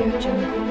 Audio Jungle.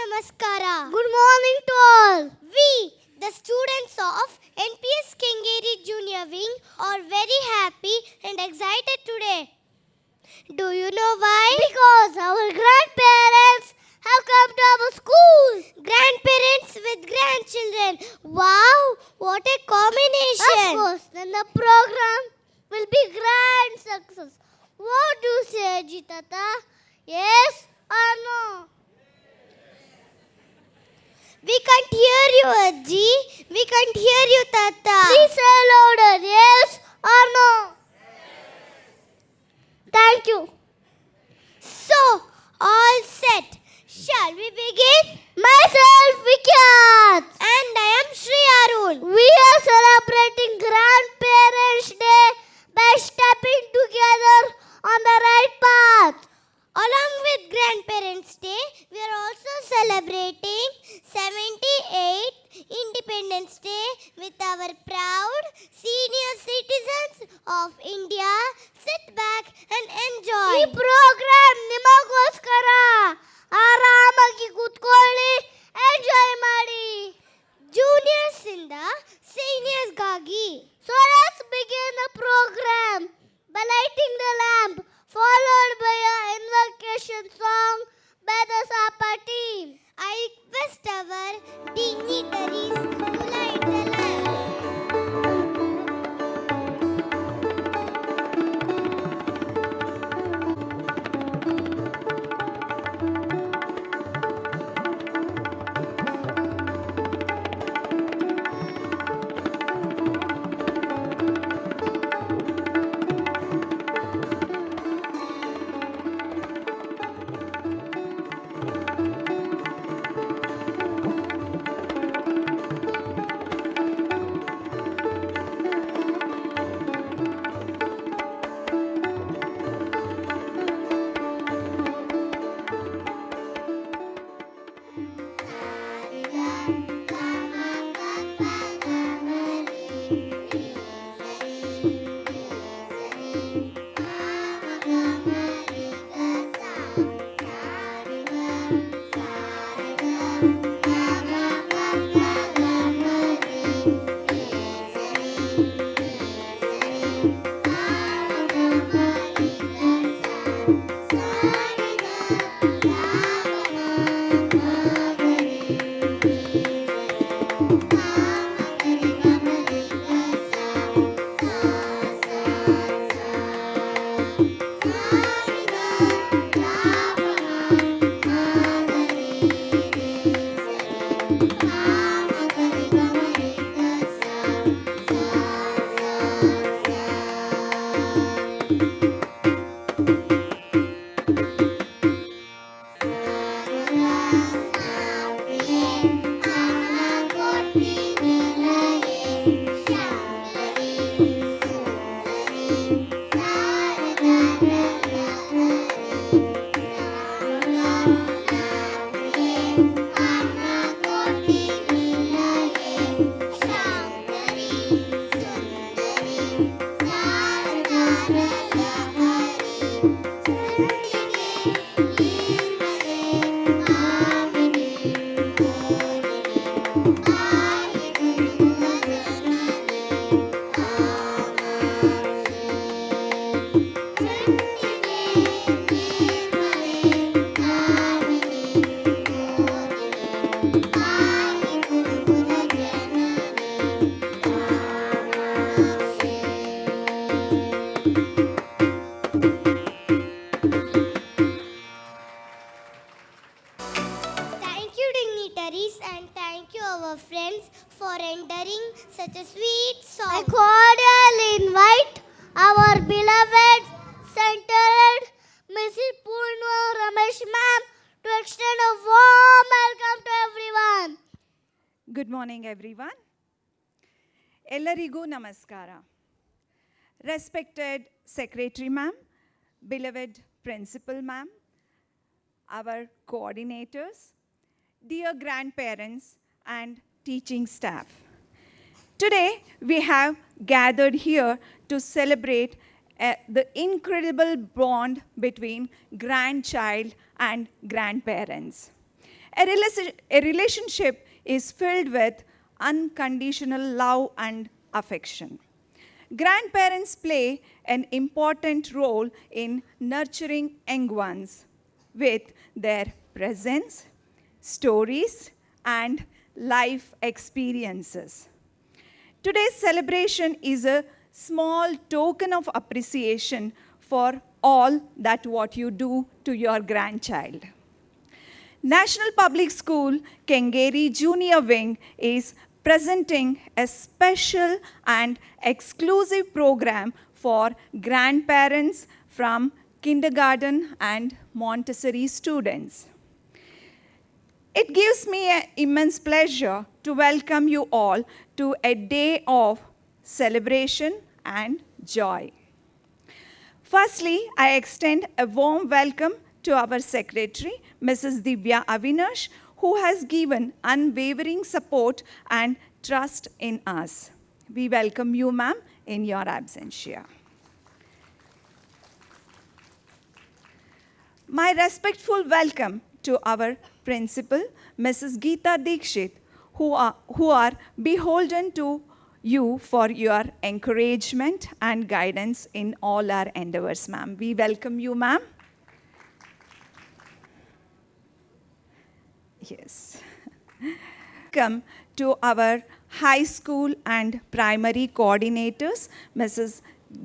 Namaskara. Good morning to all. We, the students of NPS Kengeri Junior Wing, are very happy and excited today. Do you know why? Because our grandparents have come to our school. Grandparents with grandchildren. Wow, what a combination. Of course, then the program will be grand success. What do you say, Jitata? Yes or no? We can't hear you, Ajji. We can't hear you, Tata. Please say louder. Yes or no? Thank you. So, all set. Shall we begin? Myself, Vikyat. And I am Shri Arun. We are celebrating Grandparents' Day by stepping together on the right path. Along with Grandparents' Day, we are also celebrating 78th Independence Day with our proud senior citizens of India. Sit back and enjoy. ಈ program ನಿಮಗೋಸ್ಕರ ಆರಾಮಾಗಿ ಕೂತ್ಕೊಳ್ಳಿ enjoy ಮಾಡಿ Juniors ಇಂದ seniors ಗಾಗಿ. So let's begin the program by lighting the lamp followed by an invocation song by the Sapa team. I request our dignitaries to light the lamp. Thank you, dignitaries, and thank you, our friends, for rendering such a sweet I song. cordially invite our beloved centered Mrs. Purna Ramesh ma'am to extend a warm welcome to everyone. Good morning everyone. ಎಲ್ಲರಿಗೂ ನಮಸ್ಕಾರ. Respected secretary ma'am, beloved principal ma'am, our coordinators, dear grandparents and teaching staff. Today we have gathered here to celebrate the incredible bond between grandchild and grandparents. A relationship is filled with unconditional love and affection. Grandparents play an important role in nurturing young ones with their presence, stories, and life experiences. Today's celebration is a small token of appreciation for all that what you do to your grandchild. National Public School Kengeri Junior Wing is presenting a special and exclusive program for grandparents from kindergarten and Montessori students. It gives me an immense pleasure to welcome you all to a day of celebration and joy. Firstly, I extend a warm welcome to our secretary, Mrs. Divya Avinash, who has given unwavering support and trust in us. We welcome you, ma'am, in your absentia. My respectful welcome to our principal, Mrs. Geeta Dikshit, who are beholden to you for your encouragement and guidance in all our endeavors, ma'am. We welcome you, ma'am. Yes. Welcome to our high school and primary coordinators, Mrs.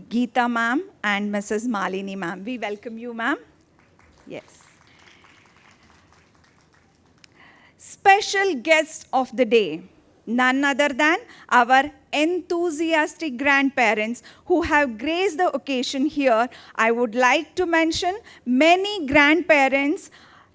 Geeta ma'am and Mrs. Malini ma'am. We welcome you, ma'am. Yes. Special guest of the day, none other than our enthusiastic grandparents who have graced the occasion here. I would like to mention many grandparents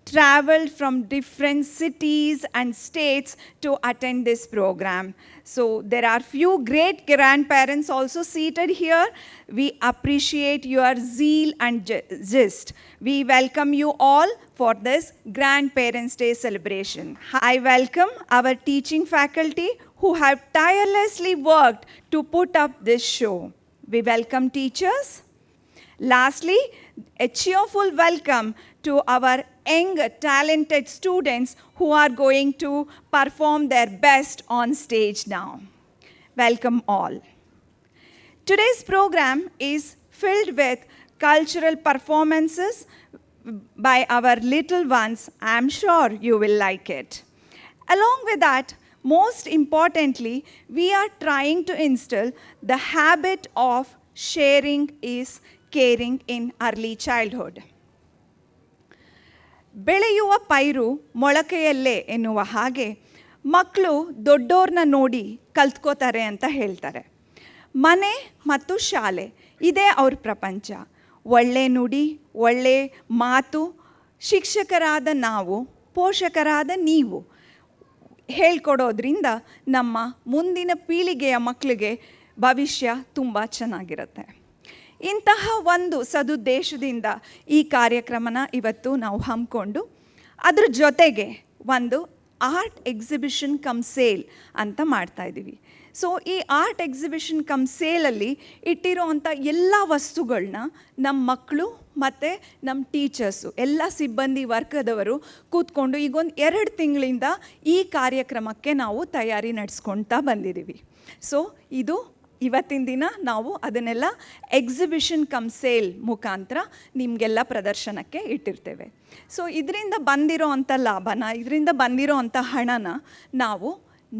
traveled from different cities and states to attend this program. So there are few great grandparents also seated here. We appreciate your zeal and gist. We welcome you all for this Grandparents' Day celebration. I welcome our teaching faculty who have tirelessly worked to put up this show. We welcome teachers. Lastly, a cheerful welcome to our young, talented students who are going to perform their best on stage now. Welcome all. Today's program is filled with cultural performances by our little ones. I'm sure you will like it. Along with that, most importantly, we are trying to instill the habit of sharing is caring in early childhood. ಬೆಳೆಯುವ ಪೈರು ಮೊಳಕೆಯಲ್ಲೇ ಎನ್ನುವ ಹಾಗೆ ಮಕ್ಕಳು ದೊಡ್ಡೋರ್ನ ನೋಡಿ ಕಲ್ತ್ಕೋತಾರೆ ಅಂತ ಹೇಳ್ತಾರೆ. ಮನೆ ಮತ್ತು ಶಾಲೆ ಇದೇ ಅವ್ರ ಪ್ರಪಂಚ. ಒಳ್ಳೆ ನುಡಿ, ಒಳ್ಳೆ ಮಾತು, ಶಿಕ್ಷಕರಾದ ನಾವು, ಪೋಷಕರಾದ ನೀವು ಹೇಳ್ಕೊಡೋದ್ರಿಂದ ನಮ್ಮ ಮುಂದಿನ ಪೀಳಿಗೆಯ ಮಕ್ಕಳಿಗೆ ಭವಿಷ್ಯ ತುಂಬ ಚೆನ್ನಾಗಿರುತ್ತೆ. ಇಂತಹ ಒಂದು ಸದುದ್ದೇಶದಿಂದ ಈ ಕಾರ್ಯಕ್ರಮನ ಇವತ್ತು ನಾವು ಹಮ್ಮಿಕೊಂಡು ಅದ್ರ ಜೊತೆಗೆ ಒಂದು ಆರ್ಟ್ ಎಕ್ಸಿಬಿಷನ್ ಕಮ್ ಸೇಲ್ ಅಂತ ಮಾಡ್ತಾಯಿದ್ದೀವಿ. ಸೊ ಈ ಆರ್ಟ್ ಎಕ್ಸಿಬಿಷನ್ ಕಮ್ ಸೇಲಲ್ಲಿ ಇಟ್ಟಿರೋವಂಥ ಎಲ್ಲ ವಸ್ತುಗಳನ್ನ ನಮ್ಮ ಮಕ್ಕಳು ಮತ್ತು ನಮ್ಮ ಟೀಚರ್ಸು ಎಲ್ಲ ಸಿಬ್ಬಂದಿ ವರ್ಗದವರು ಕೂತ್ಕೊಂಡು ಈಗೊಂದು 2 ತಿಂಗಳಿಂದ ಈ ಕಾರ್ಯಕ್ರಮಕ್ಕೆ ನಾವು ತಯಾರಿ ನಡೆಸ್ಕೊಳ್ತಾ ಬಂದಿದ್ದೀವಿ. ಸೊ ಇದು ಇವತ್ತಿನ ದಿನ ನಾವು ಅದನ್ನೆಲ್ಲ ಎಕ್ಸಿಬಿಷನ್ ಕಮ್ ಸೇಲ್ ಮುಖಾಂತರ ನಿಮಗೆಲ್ಲ ಪ್ರದರ್ಶನಕ್ಕೆ ಇಟ್ಟಿರ್ತೇವೆ. ಸೊ ಇದರಿಂದ ಬಂದಿರೋ ಅಂಥ ಲಾಭನ, ಇದರಿಂದ ಬಂದಿರೋ ಅಂಥ ಹಣನ ನಾವು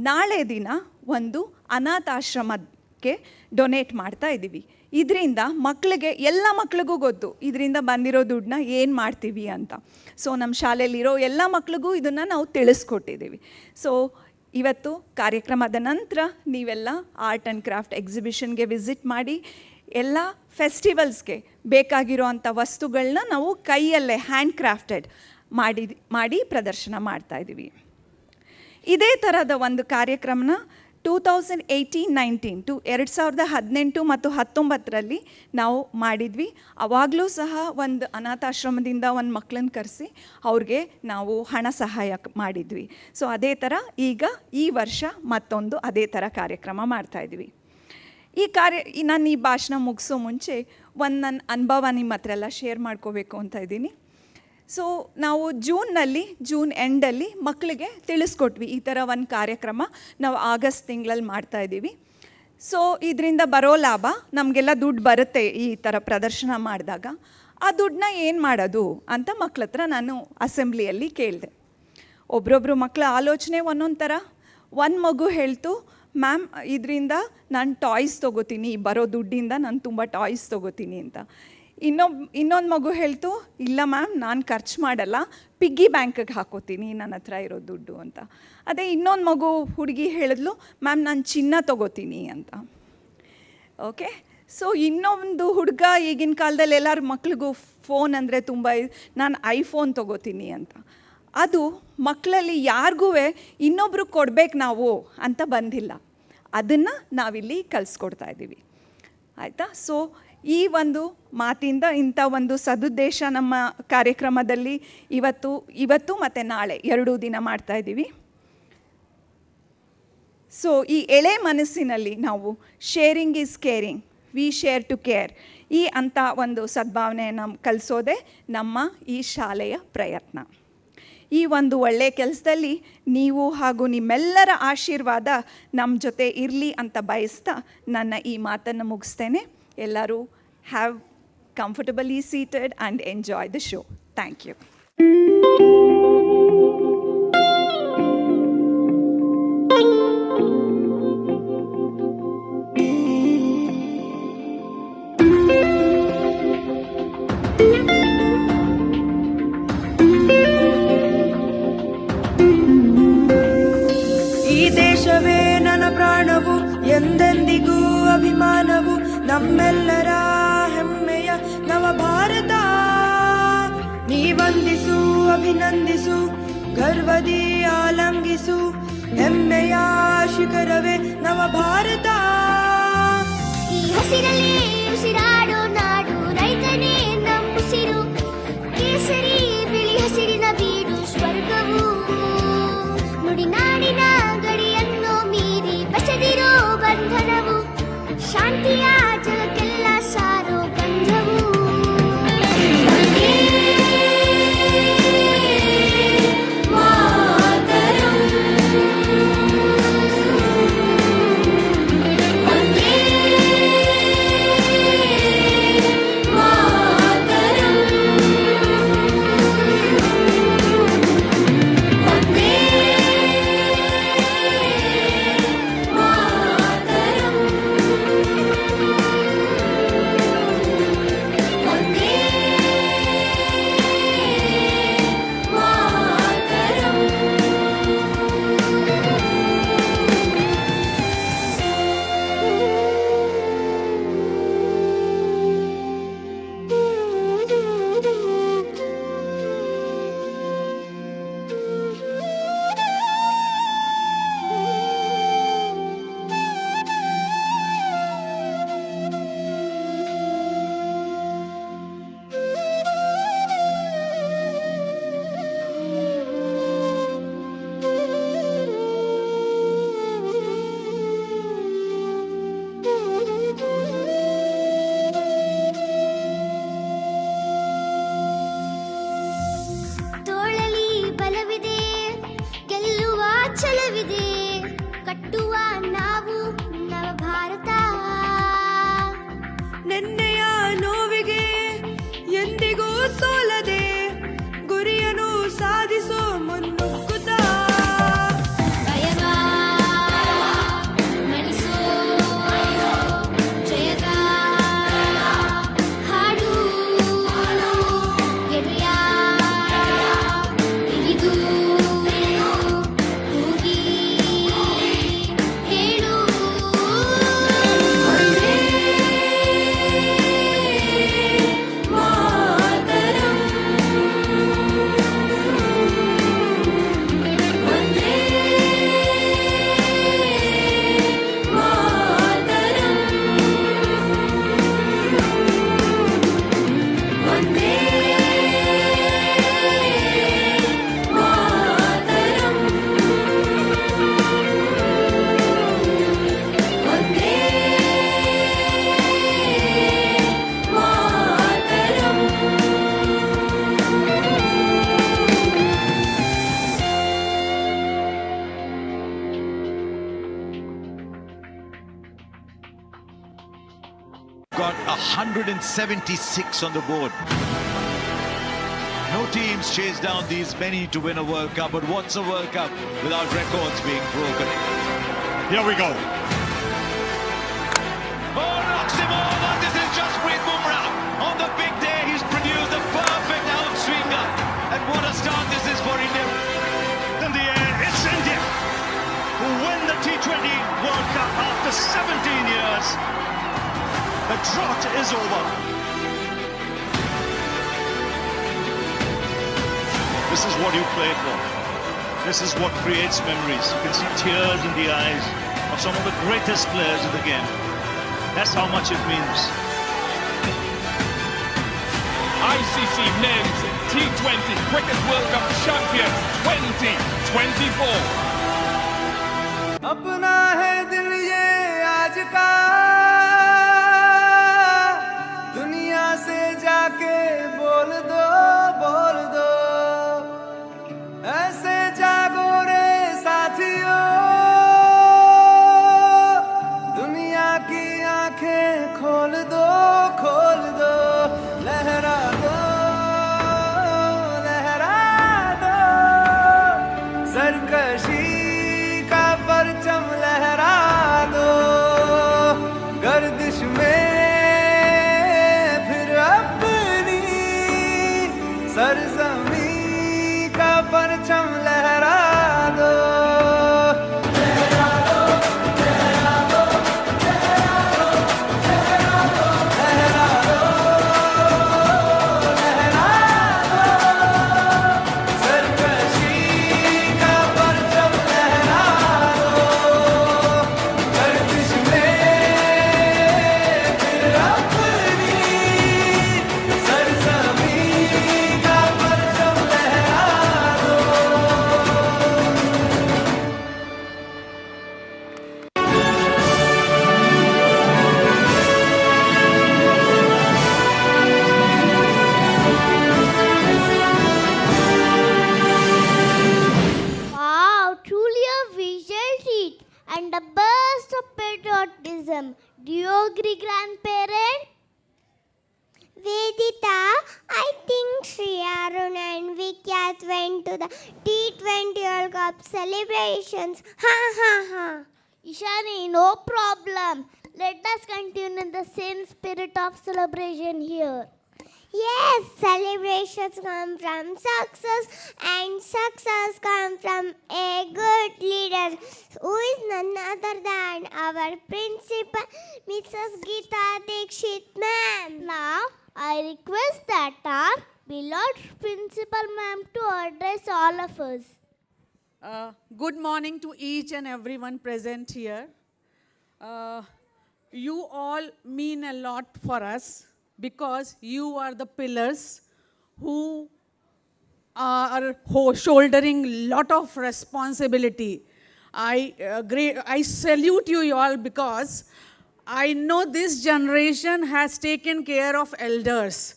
ನಾಳೆ ದಿನ ಒಂದು ಅನಾಥಾಶ್ರಮಕ್ಕೆ ಡೊನೇಟ್ ಮಾಡ್ತಾ ಇದ್ದೀವಿ. ಇದರಿಂದ ಮಕ್ಕಳಿಗೆ, ಎಲ್ಲ ಮಕ್ಳಿಗೂ ಗೊತ್ತು ಇದರಿಂದ ಬಂದಿರೋ ದುಡ್ಡನ್ನ ಏನು ಮಾಡ್ತೀವಿ ಅಂತ. ಸೊ ನಮ್ಮ ಶಾಲೆಯಲ್ಲಿರೋ ಎಲ್ಲ ಮಕ್ಳಿಗೂ ಇದನ್ನು ನಾವು ತಿಳಿಸ್ಕೊಟ್ಟಿದ್ದೀವಿ. ಸೊ ಇವತ್ತು ಕಾರ್ಯಕ್ರಮದ ನಂತರ ನೀವೆಲ್ಲ ಆರ್ಟ್ ಆ್ಯಂಡ್ ಕ್ರಾಫ್ಟ್ ಎಕ್ಸಿಬಿಷನ್ಗೆ ವಿಸಿಟ್ ಮಾಡಿ ಎಲ್ಲ ಫೆಸ್ಟಿವಲ್ಸ್ಗೆ ಬೇಕಾಗಿರೋ ಅಂಥ ವಸ್ತುಗಳನ್ನ ನಾವು ಕೈಯಲ್ಲೇ ಹ್ಯಾಂಡ್ ಕ್ರಾಫ್ಟೆಡ್ ಮಾಡಿ ಪ್ರದರ್ಶನ ಮಾಡ್ತಾಯಿದ್ದೀವಿ. ಇದೇ ಥರದ ಒಂದು ಕಾರ್ಯಕ್ರಮನ 2018-19 2018 ಮತ್ತು 19 ನಾವು ಮಾಡಿದ್ವಿ. ಆವಾಗಲೂ ಸಹ ಒಂದು ಅನಾಥಾಶ್ರಮದಿಂದ ಒಂದು ಮಕ್ಕಳನ್ನ ಕರೆಸಿ ಅವ್ರಿಗೆ ನಾವು ಹಣ ಸಹಾಯ ಮಾಡಿದ್ವಿ. ಸೊ ಅದೇ ಥರ ಈಗ ಈ ವರ್ಷ ಮತ್ತೊಂದು ಅದೇ ಥರ ಕಾರ್ಯಕ್ರಮ ಮಾಡ್ತಾಯಿದ್ವಿ. ನಾನು ಈ ಭಾಷಣ ಮುಗಿಸೋ ಮುಂಚೆ ಒಂದು ನನ್ನ ಅನುಭವ ನಿಮ್ಮ ಹತ್ರ ಎಲ್ಲ ಶೇರ್ ಮಾಡ್ಕೋಬೇಕು ಅಂತ ಇದ್ದೀನಿ. ಸೊ ನಾವು ಜೂನ್ ಎಂಡಲ್ಲಿ ಮಕ್ಕಳಿಗೆ ತಿಳಿಸ್ಕೊಟ್ವಿ ಈ ಥರ ಒಂದು ಕಾರ್ಯಕ್ರಮ ನಾವು ಆಗಸ್ಟ್ ತಿಂಗಳಲ್ಲಿ ಮಾಡ್ತಾಯಿದ್ದೀವಿ. ಸೊ ಇದರಿಂದ ಬರೋ ಲಾಭ ನಮಗೆಲ್ಲ ದುಡ್ಡು ಬರುತ್ತೆ ಈ ಥರ ಪ್ರದರ್ಶನ ಮಾಡಿದಾಗ. ಆ ದುಡ್ಡನ್ನ ಏನು ಮಾಡೋದು ಅಂತ ಮಕ್ಕಳ ಹತ್ರ ನಾನು ಅಸೆಂಬ್ಲಿಯಲ್ಲಿ ಕೇಳಿದೆ. ಒಬ್ರೊಬ್ರು ಮಕ್ಕಳ ಆಲೋಚನೆ ಒಂದೊಂದು ಥರ. ಒಂದು ಮಗು ಹೇಳ್ತು, ಮ್ಯಾಮ್ ಇದರಿಂದ ನಾನು ಟಾಯ್ಸ್ ತೊಗೋತೀನಿ, ಬರೋ ದುಡ್ಡಿಂದ ನಾನು ತುಂಬ ಟಾಯ್ಸ್ ತೊಗೋತೀನಿ ಅಂತ. ಇನ್ನೊಂದು ಮಗು ಹೇಳ್ತು, ಇಲ್ಲ ಮ್ಯಾಮ್ ನಾನು ಖರ್ಚು ಮಾಡಲ್ಲ, ಪಿಗ್ಗಿ ಬ್ಯಾಂಕಿಗೆ ಹಾಕೋತೀನಿ ನನ್ನ ಹತ್ರ ಇರೋ ದುಡ್ಡು ಅಂತ. ಅದೇ ಇನ್ನೊಂದು ಹುಡುಗಿ ಹೇಳಿದ್ಲು, ಮ್ಯಾಮ್ ನಾನು ಚಿನ್ನ ತೊಗೋತೀನಿ ಅಂತ. ಓಕೆ, ಸೊ ಇನ್ನೊಂದು ಹುಡುಗ ಈಗಿನ ಕಾಲದಲ್ಲಿ ಎಲ್ಲರ ಮಕ್ಳಿಗೂ ಫೋನ್ ಅಂದರೆ ತುಂಬ, ನಾನು ಐಫೋನ್ ತೊಗೋತೀನಿ ಅಂತ. ಅದು ಮಕ್ಕಳಲ್ಲಿ ಯಾರಿಗೂ ಇನ್ನೊಬ್ರಿಗೆ ಕೊಡ್ಬೇಕು ನಾವು ಅಂತ ಬಂದಿಲ್ಲ. ಅದನ್ನು ನಾವಿಲ್ಲಿ ಕಲಿಸ್ಕೊಡ್ತಾ ಇದ್ದೀವಿ, ಆಯಿತಾ? ಸೊ ಈ ಒಂದು ಮಾತಿಂದ ಇಂಥ ಒಂದು ಸದುದ್ದೇಶ ನಮ್ಮ ಕಾರ್ಯಕ್ರಮದಲ್ಲಿ ಇವತ್ತು ಮತ್ತು ನಾಳೆ 2 ದಿನ ಮಾಡ್ತಾಯಿದ್ದೀವಿ. ಸೊ ಈ ಎಳೆ ಮನಸ್ಸಿನಲ್ಲಿ ನಾವು sharing is caring, we share to care, ಈ ಅಂಥ ಒಂದು ಸದ್ಭಾವನೆಯನ್ನು ಕಲಿಸೋದೇ ನಮ್ಮ ಈ ಶಾಲೆಯ ಪ್ರಯತ್ನ. ಈ ಒಂದು ಒಳ್ಳೆಯ ಕೆಲಸದಲ್ಲಿ ನೀವು ಹಾಗೂ ನಿಮ್ಮೆಲ್ಲರ ಆಶೀರ್ವಾದ ನಮ್ಮ ಜೊತೆ ಇರಲಿ ಅಂತ ಬಯಸ್ತಾ ನನ್ನ ಈ ಮಾತನ್ನು ಮುಗಿಸ್ತೇನೆ. ಎಲ್ಲರೂ have comfortably seated and enjoy the show. Thank you. ಎಂದೆಂದಿಗೂ ಅಭಿಮಾನವು ನಮ್ಮೆಲ್ಲರ ಹೆಮ್ಮೆಯ ನವ ಭಾರತ. ನೀ ವಂದಿಸು, ಅಭಿನಂದಿಸು, ಗರ್ವದಿ ಆಲಂಗಿಸು, ಹೆಮ್ಮೆಯ ಶಿಖರವೇ ನವ ಭಾರತ. ಈ ಹಸಿರಲ್ಲೇ ಉಸಿರಾಡೋ ನಾಡು, ರೈತನೇ ನಮ್ಮುಸಿರು, ಕೇಸರಿ ಬಿಳಿ ಹಸಿರಿನ ಬೀಡು ಸ್ವರ್ಗವು. ನುಡಿನಾಡಿನ ಗಡಿಯನ್ನು ಮೀರಿ ಬಸದಿರೋ ಬಂಧನವು, ಶಾಂತಿಯ ಜಗಕ್ಕೆಲ್ಲ ಸಾರೋ ಬಂಧವು. got 176 on the board. No teams chase down these many to win a World Cup, but what's a World Cup without records being broken? Here we go. Oh, knocks him over. This is Jasprit Bumrah. On the big day, he's produced the perfect outswinger. And what a start this is for India. In the air, it's India who win the T20 World Cup after 17 years. The drought is over. This is what you play for. This is what creates memories. You can see tears in the eyes of some of the greatest players in the game. That's how much it means. ICC Men's T20 Cricket World Cup Champions 2024. अपना है दिल ये आज का दुनिया से जाके बोल दो ऐसे जागो रे साथियों दुनिया की आंखें खोल दो लहरा दो सरकशी का परचम लहरा दो गर्दिश में फिर अपनी सरजमी का परचम लहरा दो सरकशी का परचम लहरा दो गर्दिश में फिर अपनी सरजमी का परचम लहरा दो Wow, truly a visual treat and a burst of patriotism. Do you agree, grandparent? Vedita, I think Sri Arun and Vikyat went to the T20 World Cup celebrations. Ha ha ha. Ishani, no problem. Let us continue in the same spirit of celebration here. Yes, celebrations come from success and success come from a good leader who is none other than our principal, Mrs. Geeta Dikshit ma'am. Now, I request that our beloved principal ma'am to address all of us. Good morning to each and everyone present here. You all mean a lot for us because you are the pillars who are shouldering lot of responsibility. I salute you all because I know this generation has taken care of elders,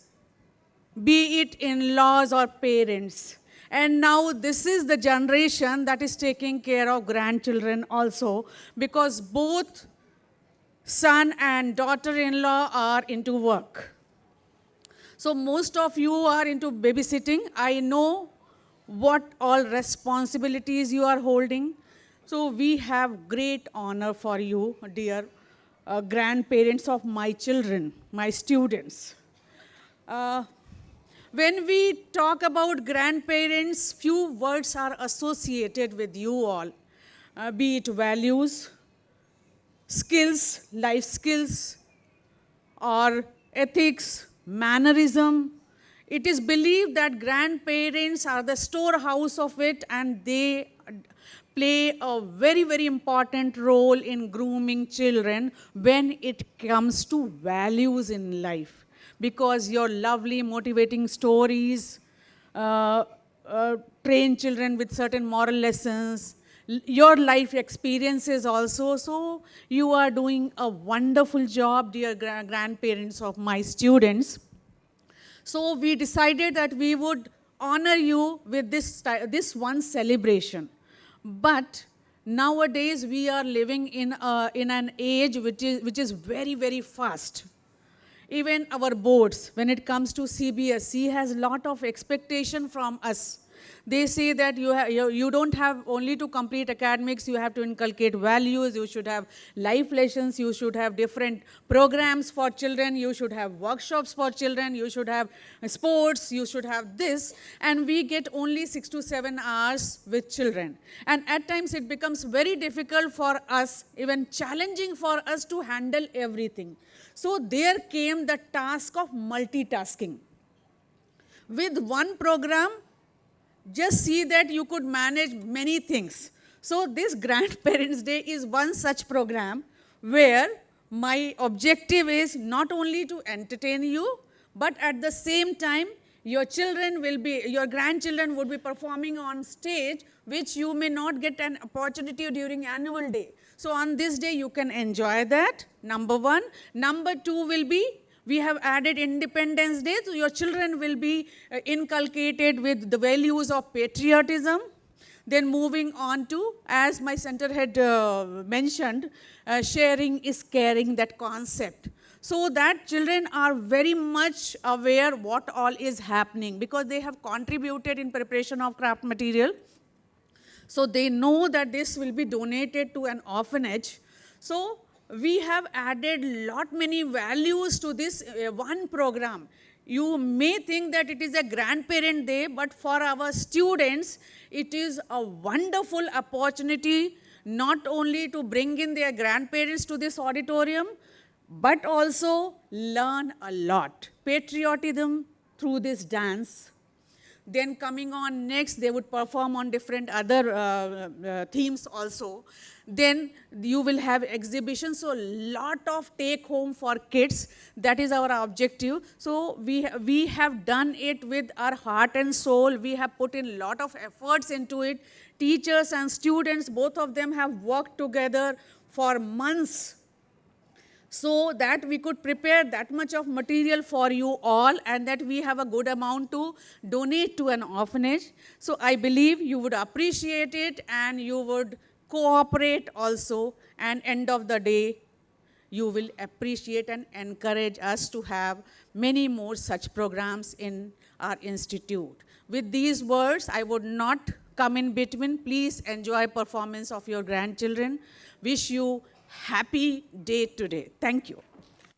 be it in-laws or parents. And now this is the generation that is taking care of grandchildren also, because both son and daughter-in-law are into work. So most of you are into babysitting. I know what all responsibilities you are holding. So we have great honor for you, dear grandparents of my children, my students. When we talk about grandparents, few words are associated with you all, be it values, skills, life skills, or ethics, mannerism. It is believed that grandparents are the storehouse of it, and they play a very, very important role in grooming children when it comes to values in life. Because your lovely motivating stories train children with certain moral lessons, your life experiences also. So you are doing a wonderful job, dear grandparents of my students. So we decided that we would honor you with this one celebration. But nowadays we are living in an age which is very, very fast. Even our boards, when it comes to CBSE, has a lot of expectation from us. They say that you don't have only to complete academics, you have to inculcate values, you should have life lessons, you should have different programs for children, you should have workshops for children, you should have sports, you should have this. And we get only 6 to 7 hours with children. And at times it becomes very difficult for us, even challenging for us to handle everything. So there came the task of multitasking. With one program, just see that you could manage many things. So this Grandparents' Day is one such program where my objective is not only to entertain you, but at the same time, your grandchildren would be performing on stage, which you may not get an opportunity during annual day. So on this day, you can enjoy that, number one. Number two will be, we have added Independence Day, so your children will be inculcated with the values of patriotism. Then moving on to, as my center head mentioned, sharing is caring, that concept. So that children are very much aware what all is happening, because they have contributed in preparation of craft material. So they know that this will be donated to an orphanage. So we have added lot many values to this one program. You may think that it is a Grandparent Day, but for our students, it is a wonderful opportunity not only to bring in their grandparents to this auditorium, but also learn a lot. Patriotism through this dance. Then coming on next, they would perform on different other themes also. Then you will have exhibitions, so lot of take home for kids. That is our objective. So we have done it with our heart and soul. We have put in lot of efforts into it. Teachers and students, both of them have worked together for months, so that we could prepare that much of material for you all, and that we have a good amount to donate to an orphanage. So I believe you would appreciate it and you would cooperate also, and end of the day, you will appreciate and encourage us to have many more such programs in our institute. With these words, I would not come in between. Please enjoy performance of your grandchildren. Wish you happy day today. Thank you.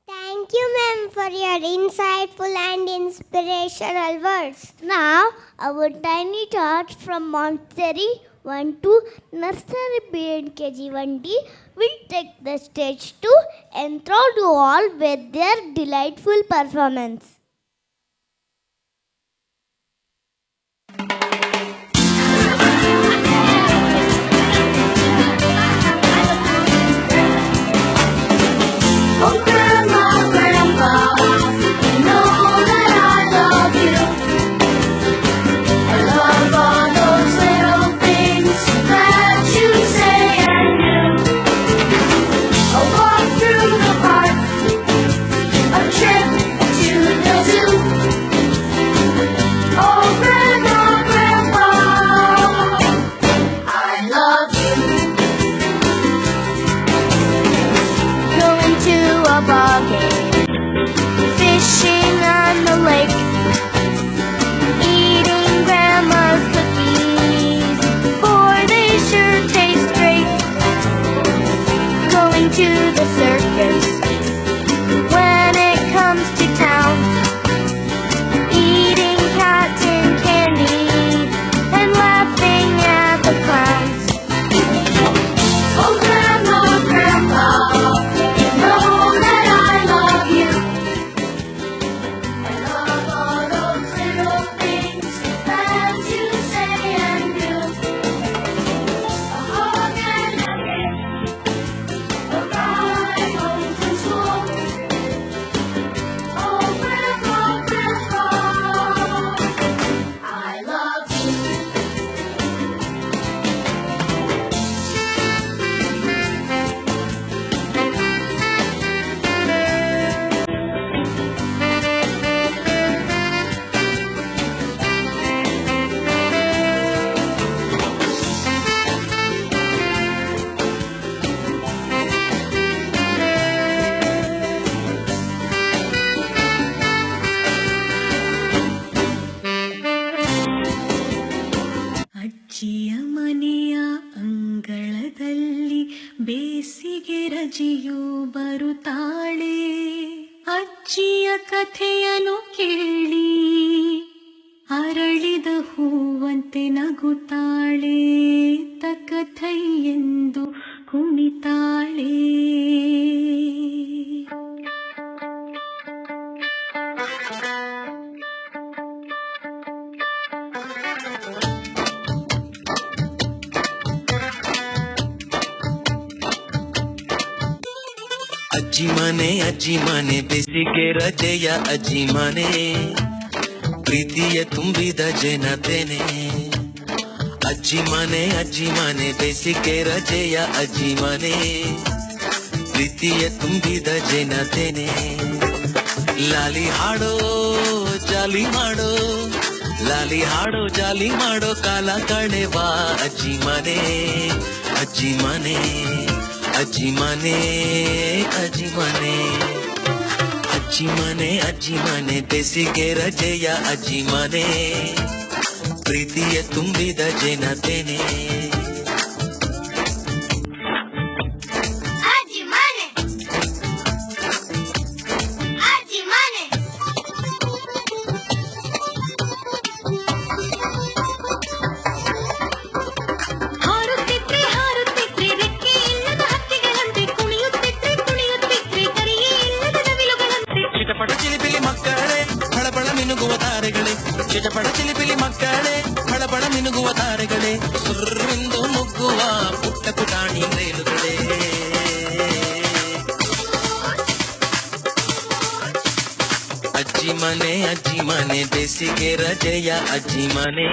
Thank you, ma'am, for your insightful and inspirational words. Now, our tiny tots from Montessori 1 to Nursery B and KG 1D will take the stage to enthrall you all with their delightful performance. Oh, Grandma, Grandpa, you know that I love you. I love all those little things that you say and do. A walk through the park, a trip to the ಅಜ್ಜಿಯು ಬರುತ್ತಾಳೆ, ಅಜ್ಜಿಯ ಕಥೆಯನ್ನು ಕೇಳಿ ಅರಳಿದ ಹೂವಂತೆ ನಗುತ್ತಾಳೆ, ತಕಥೈ ಎಂದು ಕುಣಿತಾಳೆ. ಅಜ್ಜಿ ಮನೆ ಬೇಸಿಗೆ ರಜೆಯ ಅಜ್ಜಿ ಮನೆ, ಪ್ರೀತಿಯ ತುಂಬಿದ ಜನತೆನೆ. ಅಜ್ಜಿ ಮನೆ ಬೇಸಿಗೆ ರಜೆಯ ಅಜ್ಜಿ ಮನೆ, ಪ್ರೀತಿಯ ತುಂಬಿದ ಜನತೆನೆ. ಲಾಲಿ ಹಾಡೋ ಜಾಲಿ ಮಾಡೋ, ಲಾಲಿ ಹಾಡೋ ಜಾಲಿ ಮಾಡೋ, ಕಾಲ ಕಳೆವಾ ಅಜ್ಜಿ ಮನೆ, ಅಜ್ಜಿ ಮನೆ, ಅಜ್ಜಿ ಮನೆ, ಅಜ್ಜಿ ಮನೆ. ಅಜ್ಜಿ ಮನೆ ಬೇಸಿಗೆ ರಜೆಯ ಅಜ್ಜಿ ಮನೆ, ಪ್ರೀತಿಯ ತುಂಬಿದ ಜನತೆನೆ. ಚಿಟಪಟ ಚಿಲಿಪಿಲಿ ಮಕ್ಕಳೇ, ಬಳ ಮಿನುಗುವ ತಾರೆಗಳೇ, ಸುರ್ರೆಂದು ನುಗ್ಗುವ ಪುಟ್ಟ ಪುಟಾಣಿ ರೈಲುಗಳೇ. ಅಜ್ಜಿ ಮನೆ ಬೇಸಿಗೆ ರಜೆಯ ಅಜ್ಜಿ ಮನೆ,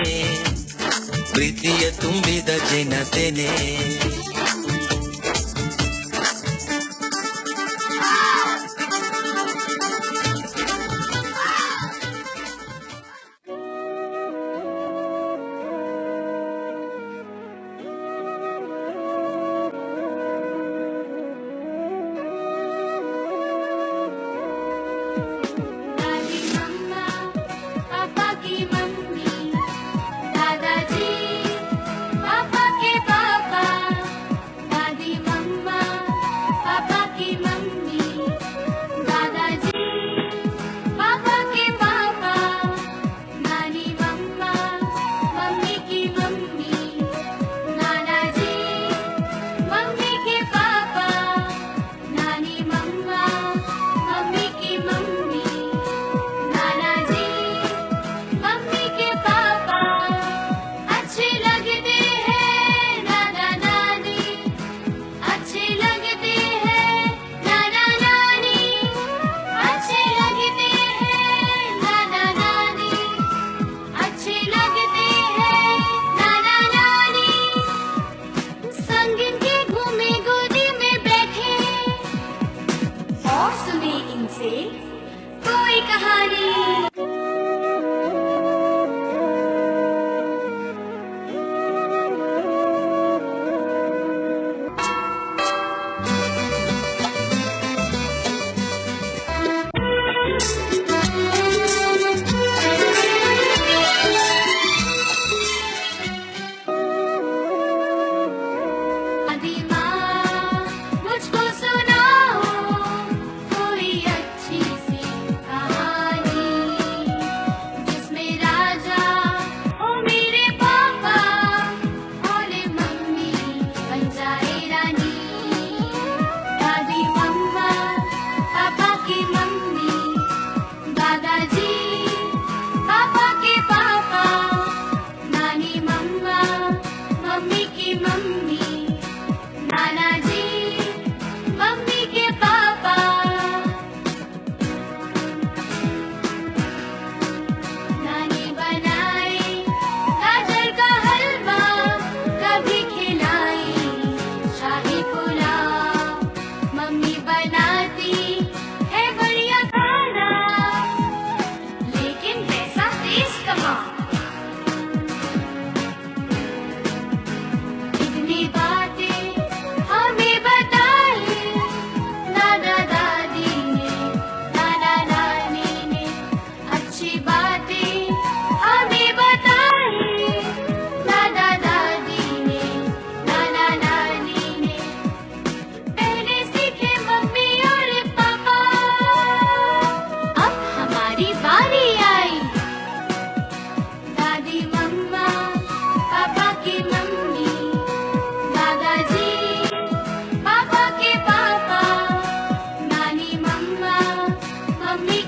ಪ್ರೀತಿಯ ತುಂಬಿದ ಜನತೆನೆ. दादाजी पापा के पापा,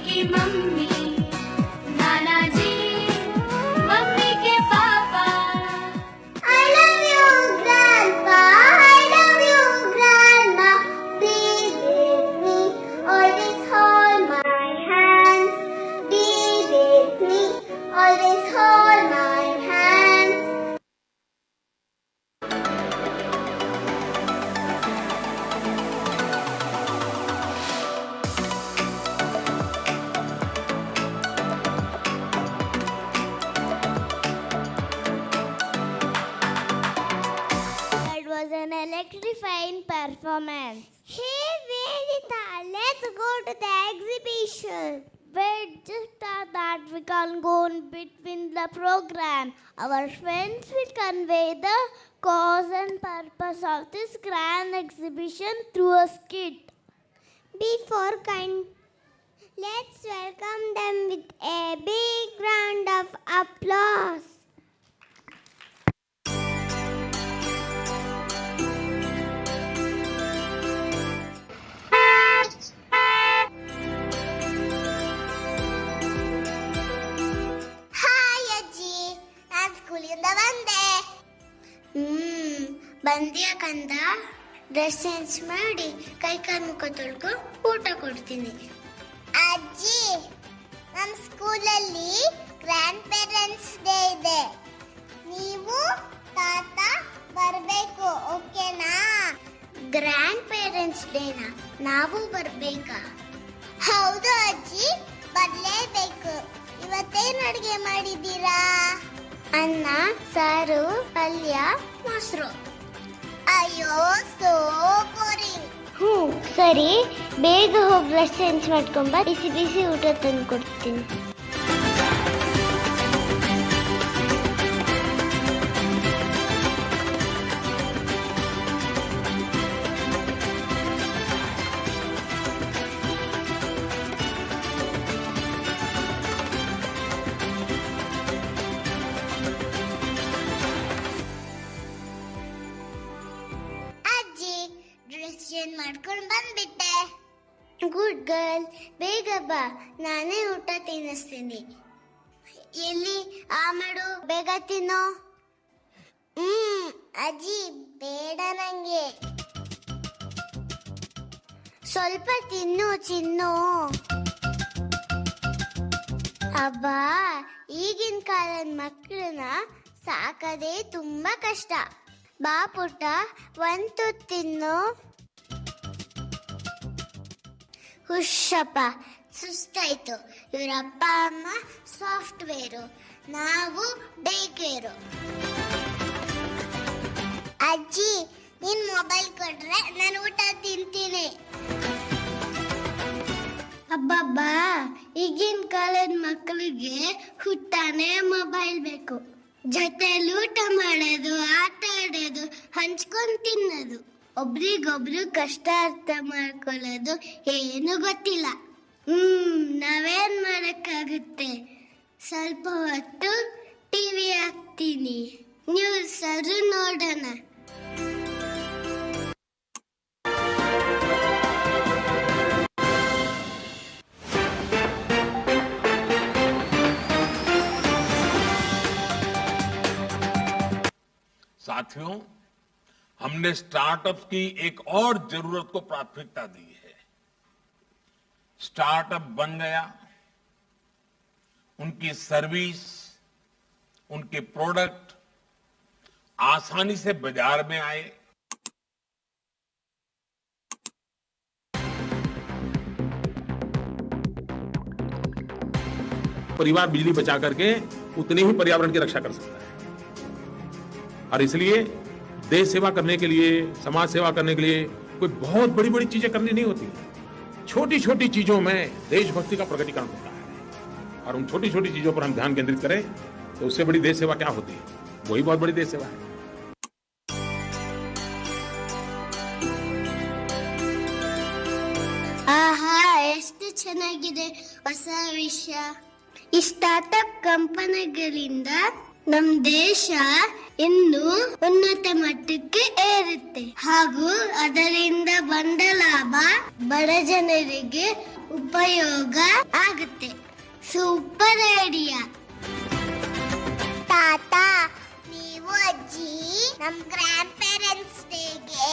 की मम्मी, नाना जी मम्मी के पापा। I love you, Grandpa. I love you, Grandma. Be with me, always hold my hands. Be with me, always hold my hands. That was an electrifying performance. Hey Vedita, let's go to the exhibition. Wait, just that we can't go in between the program. Our friends will convey the cause and purpose of this grand exhibition through a skit. Let's welcome them with a big round of applause. Hi ಅಜ್ಜಿ, ನಾನು ಸ್ಕೂಲಿಂದ ಬಂದೆ. ಬಂದ್ಯಾ ಕಂದ? Dress change ಮಾಡಿ ಕೈ ಕಾಲು ಮುಖ ತೊಳ್ಕೊ, ಊಟ ಕೊಡ್ತೀನಿ. ಅಜ್ಜಿ, ನಮ್ಮ ಸ್ಕೂಲಲ್ಲಿ ಗ್ರ್ಯಾಂಡ್ ಪೇರೆಂಟ್ಸ್ ಡೇ ಇದೆ. ನೀವು ತಾತ ಬರಬೇಕು, ಓಕೆನಾ? ಗ್ರ್ಯಾಂಡ್ ಪೇರೆಂಟ್ಸ್ ಡೇನಾ? ನಾವು ಬರ್ಬೇಕಾ? ಹೌದು ಅಜ್ಜಿ, ಬರಲೇಬೇಕು. ಇವತ್ತೇನು ಅಡುಗೆ ಮಾಡಿದ್ದೀರಾ? ಅನ್ನ, ಸಾರು, ಪಲ್ಯ, ಮೊಸರು. ಅಯ್ಯೋ, ಸೋ ಬೋರಿಂಗ್. ಸರಿ, ಬೇಗ ಹೋಗಿ ಡ್ರೆಸ್ ಚೇಂಜ್ ಮಾಡ್ಕೊಂಬ, ಬಿಸಿ ಬಿಸಿ ಊಟ ತಂದು ಕೊಡ್ತೀನಿ. ಅಜ್ಜಿ, ಡ್ರೆಸ್ ಚೇಂಜ್ ಮಾಡ್ಕೊಂಡು ಬಂದ್ಬಿಟ್ಟೆ. ಗುಡ್ ಗರ್ಲ್, ಬೇಗ ಬಾ, ನಾನೇ ಊಟ ತಿನ್ನಿಸ್ತೀನಿ. ಎಲ್ಲಿ ಆ ಮಾಡು, ಬೇಗ ತಿನ್ನೋ. ಅಜ್ಜಿ, ಬೇಡ ನಂಗೆ. ಸ್ವಲ್ಪ ತಿನ್ನು ಚಿನ್ನು. ಅಬ್ಬಾ, ಈಗಿನ ಕಾಲದ ಮಕ್ಕಳನ್ನ ಸಾಕದೇ ತುಂಬಾ ಕಷ್ಟ. ಬಾ ಪುಟ್ಟ, ಒಂದು ತುತ್ತು ತಿನ್ನು. ಹುಷಪ್ಪ, ಸುಸ್ತಾಯ್ತು. ಇವರಪ್ಪ ಅಮ್ಮ ಸಾಫ್ಟ್ವೇರು, ನಾವು ಡೇ ಕೇರು. ಅಜ್ಜಿ, ನೀನ್ ಮೊಬೈಲ್ ಕೊಟ್ರೆ ನಾನು ಊಟ ತಿಂತೀನಿ. ಅಬ್ಬಬ್ಬಾ, ಈಗಿನ ಕಾಲದ ಮಕ್ಕಳಿಗೆ ಹುಟ್ಟಾನೆ ಮೊಬೈಲ್ ಬೇಕು. ಜೊತೆಲಿ ಊಟ ಮಾಡೋದು, ಆಟ ಆಡೋದು, ಹಂಚ್ಕೊಂಡು ತಿನ್ನೋದು. ಒಬ್ರಿಗೊಬ್ರು ಕಷ್ಟ ಅರ್ಥ ಮಾಡ್ಕೊಳ್ಳೋದು ಏನು ಗೊತ್ತಿಲ್ಲ. ನಾವೇನ್ ಮಾಡಕ್ಕಾಗುತ್ತೆ? ಸ್ವಲ್ಪ ಹೊತ್ತು ಟಿವಿ ಹಾಕ್ತೀನಿ, ನ್ಯೂಸ್ ಅದು ನೋಡೋಣ. साथियों, हमने स्टार्टअप की एक और जरूरत को प्राथमिकता दी है। स्टार्टअप बन गया, उनकी सर्विस, उनके प्रोडक्ट आसानी से बाजार में आए। परिवार बिजली बचा करके उतनी ही पर्यावरण की रक्षा कर सकता है। और इसलिए देश सेवा करने के लिए, समाज सेवा करने के लिए कोई बहुत बड़ी बड़ी चीजें करनी नहीं होती। छोटी छोटी चीजों में देशभक्ति का प्रकटीकरण होता है, और उन छोटी छोटी चीजों पर हम ध्यान केंद्रित करें तो उससे बड़ी देश सेवा क्या होती है? वही बहुत बड़ी देश सेवा है। ಆಹಾ, ಎಷ್ಟು ಚೆನ್ನಾಗಿದೆ ಹೊಸ ವಿಷಯ. ಈ ಸ್ಟಾರ್ಟ್ಅಪ್ ಕಂಪನಿಗಳಿಂದ ನಮ್ ದೇಶ ಇನ್ನು ಉನ್ನತ ಮಟ್ಟಕ್ಕೆ ಏರುತ್ತೆ, ಹಾಗೂ ಅದರಿಂದ ಬಂದ ಲಾಭ ಬಡ ಜನರಿಗೆ ಉಪಯೋಗ ಆಗುತ್ತೆ. Super idea. ತಾತ, ನೀವು ಅಜ್ಜಿ ನಮ್ ಗ್ರ್ಯಾಂಡ್ ಪೇರೆಂಟ್ಸ್ ಡೇಗೆ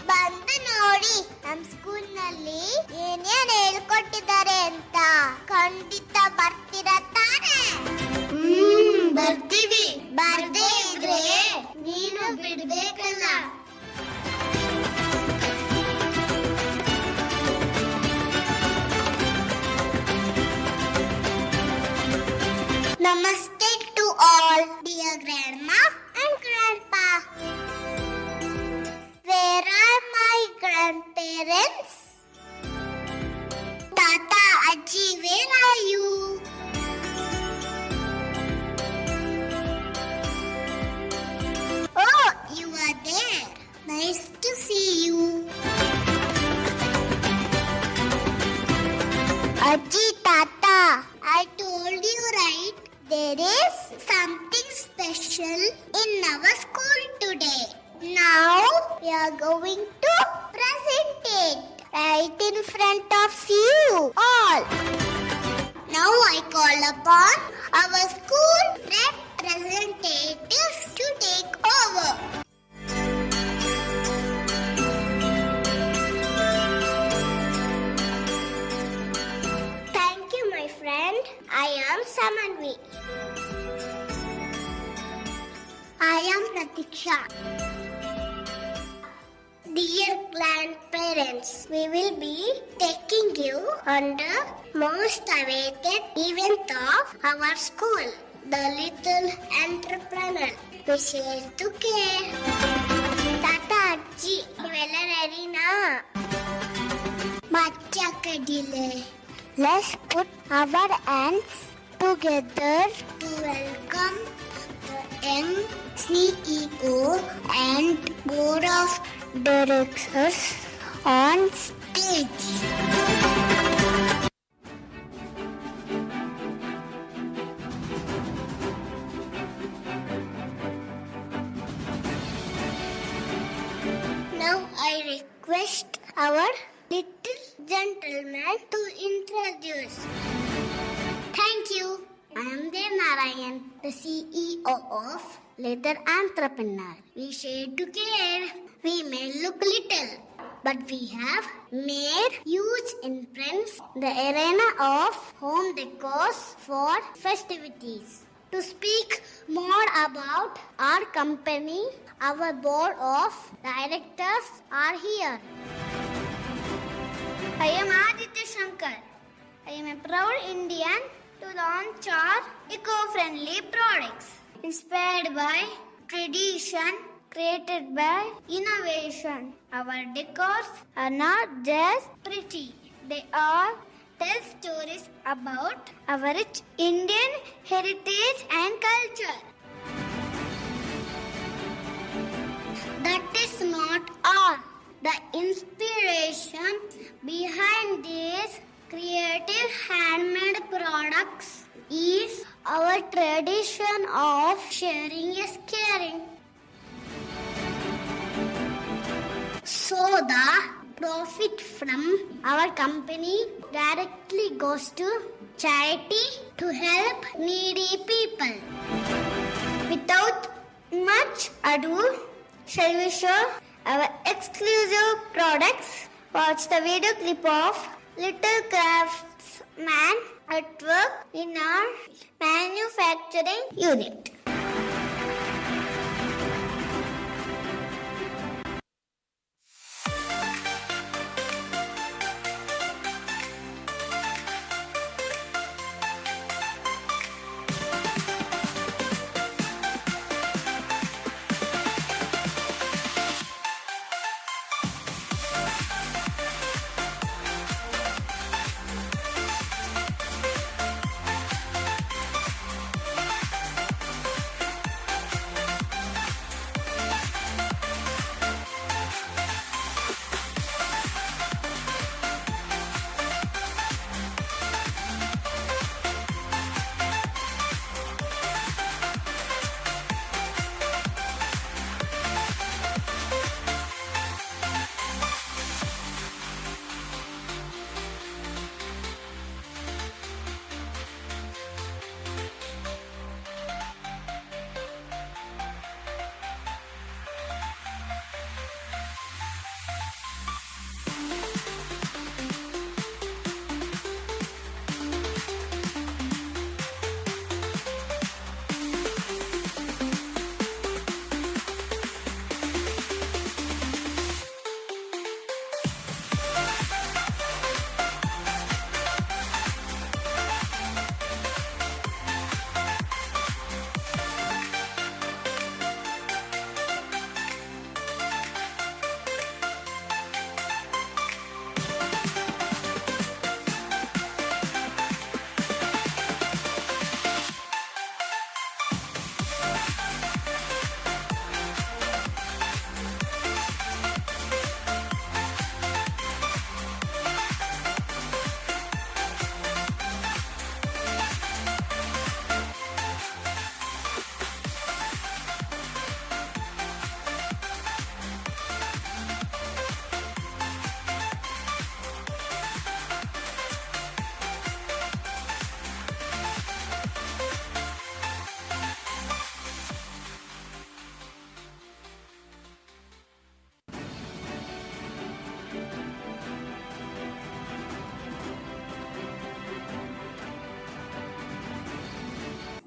ಬಂದು ನೋಡಿ ನಮ್ ಸ್ಕೂಲ್ ನಲ್ಲಿ ಏನೇನ್ ಹೇಳ್ಕೊಟ್ಟಿದ್ದಾರೆ ಅಂತ. ಖಂಡಿತ ಬರ್ತೀರಾ ತಾನೆ? ಬರ್ತೀವಿ. ಬರ್ದೇ ಇದ್ರೆ ನೀನು ಬಿಡ್ಬೇಕಲ್ಲ. Namaste to all, dear grandma and grandpa. Where are my grandparents? Tata, Ajji, where are you? Oh, you are there. Nice to see you. Ajji, Tata, I told you right. There is something special in our school today. Now we are going to present it right in front of you all. Now I call upon our school representatives to take over. Thank you, my friend. I am Samanvi. I am Pratiksha. Dear grandparents, we will be taking you on the most awaited event of our school, the Little Entrepreneur. We share to care. Tata, Ajji, ನೀವೆಲ್ಲ ರೆಡಿನಾ? ಮಚ್ಚ ಕಡಿಲೆ. Let's put our hands together to welcome the young CEO and Board of Directors on stage. Now I request our little gentleman to introduce. Thank you. I am Dev Narayan, the CEO of Little Entrepreneur. We share to care. We may look little, but we have made huge imprints in the arena of home decors for festivities. To speak more about our company, our board of directors are here. I am Aditya Shankar. I am a proud Indian to launch our eco-friendly products inspired by tradition, created by innovation. Our decors are not just pretty, they all tell stories about our rich Indian heritage and culture. That is not all. The inspiration behind these creative handmade products is our tradition of sharing is caring. So the profit from our company directly goes to charity to help needy people. Without much ado, shall we show our exclusive products? Watch the video clip of Little Craftsman at work in our manufacturing unit.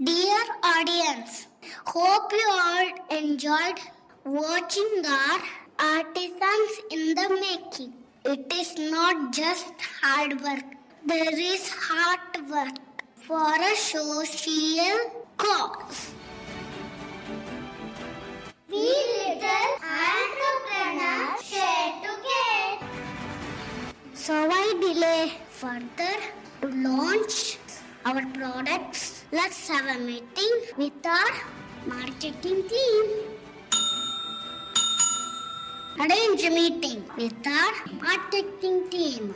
Dear audience, hope you all enjoyed watching our artisans in the making. It is not just hard work, there is hard work for a social cause. We little entrepreneurs share together. So why delay further to launch our products? Let's have a meeting with our marketing team. Arrange a meeting with our marketing team.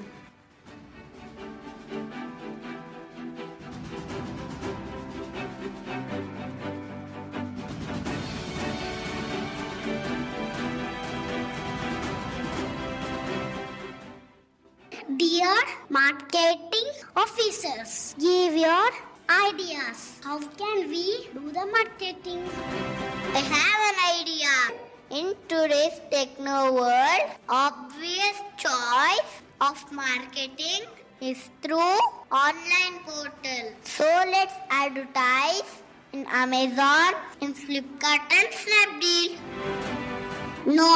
Dear marketing officers, give your ideas. How can we do the marketing? I have an idea. In today's techno world, obvious choice of marketing is through online portal. So let's advertise in Amazon, in Flipkart and Snapdeal. No,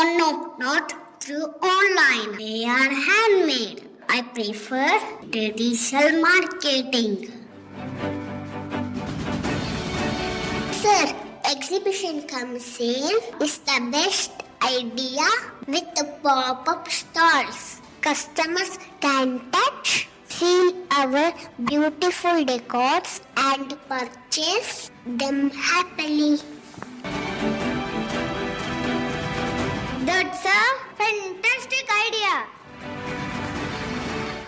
not through online. They are handmade. I prefer traditional marketing. Sir, exhibition come sale is the best idea with the pop-up stalls. Customers can touch, feel our beautiful decors and purchase them happily. That's a fantastic idea.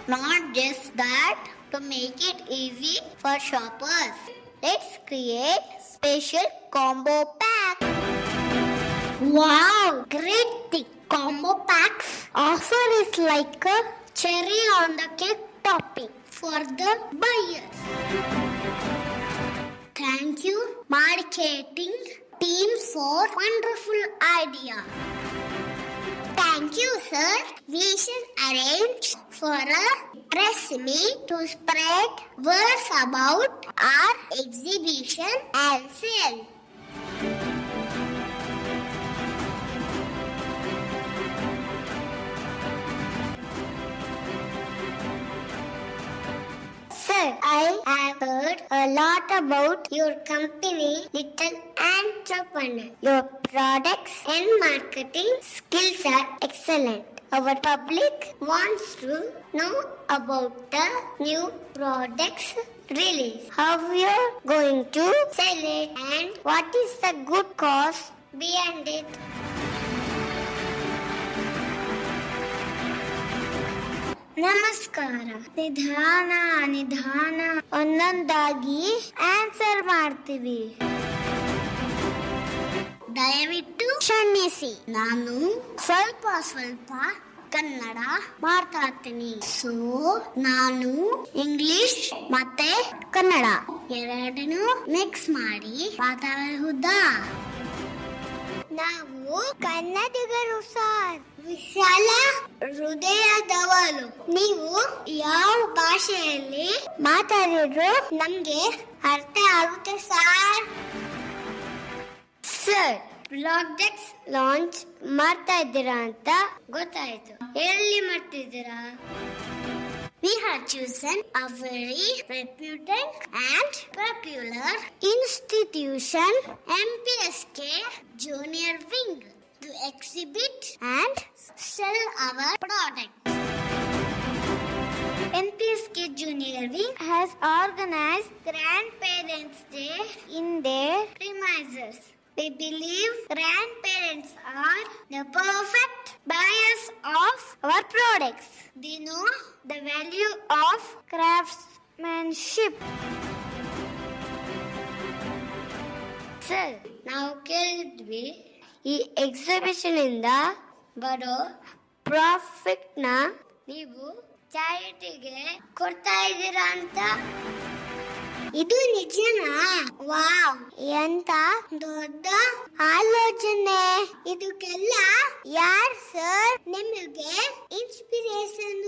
Not just that, to make it easy for shoppers, let's create special combo pack. Wow, great! The combo packs offer is like a cherry on the cake topping for the buyers. Thank you, marketing team, for wonderful idea. Thank you, sir. We should arrange for a press meet to spread words about our exhibition and sale. Sir, I have heard a lot about your company, Little Entrepreneur. Your products and marketing skills are excellent. Our public wants to know about the new products release, how you are going to sell it, and what is the good cause behind it. ನಮಸ್ಕಾರ. ನಿಧಾನ ಒಂದೊಂದಾಗಿ answer ಮಾಡ್ತೀವಿ. ದಯವಿಟ್ಟು ಕ್ಷಮಿಸಿ, ನಾನು ಸ್ವಲ್ಪ ಕನ್ನಡ ಮಾತಾಡ್ತೀನಿ. So ನಾನು ಇಂಗ್ಲಿಷ್ ಮತ್ತೆ ಕನ್ನಡ ಎರಡನ್ನೂ ಮಿಕ್ಸ್ ಮಾಡಿ ಮಾತಾಡಬಹುದಾ? ನಾವು ಕನ್ನಡಿಗರು ಸರ್, ವಿಶಾಲ ಹೃದಯದವರು. ನೀವು ಯಾವ ಭಾಷೆಯಲ್ಲಿ ಮಾತಾಡಿದ್ರು ನಮ್ಗೆ ಅರ್ಥ ಆಗುತ್ತೆ ಸರ್. ಸರ್, ಪ್ರಾಡಕ್ಟ್ಸ್ ಲಾಂಚ್ ಮಾಡ್ತಾ ಇದ್ದೀರಾ ಅಂತ ಗೊತ್ತಾಯ್ತು. ಎಲ್ಲಿ ಮಾಡ್ತಿದ್ದೀರಾ? We have chosen a very reputed and popular institution, MPSK Junior Wing, to exhibit and sell our products. MPSK Junior Wing has organized Grandparents' Day in their premises. We believe grandparents are the perfect buyers of our products. They know the value of craftsmanship. Sir, ನಾವು ಕೇಳಿದ್ವಿ ಈ exhibition ಇಂದ ಬರೋ profit ನ ನೀವು ಚಾರಿಟಿಗೆ ಕೊಡ್ತಾ ಇದ್ದೀರಾ ಅಂತ. ಇದು ನಿಜನಾ? ವಾವ್, ಎಂತ ದೊಡ್ಡ ಆಲೋಚನೆ. ಇದಕ್ಕೆಲ್ಲ ಯಾರ್ ಸರ್ ನಿಮಗೆ ಇನ್ಸ್ಪಿರೇಷನ್?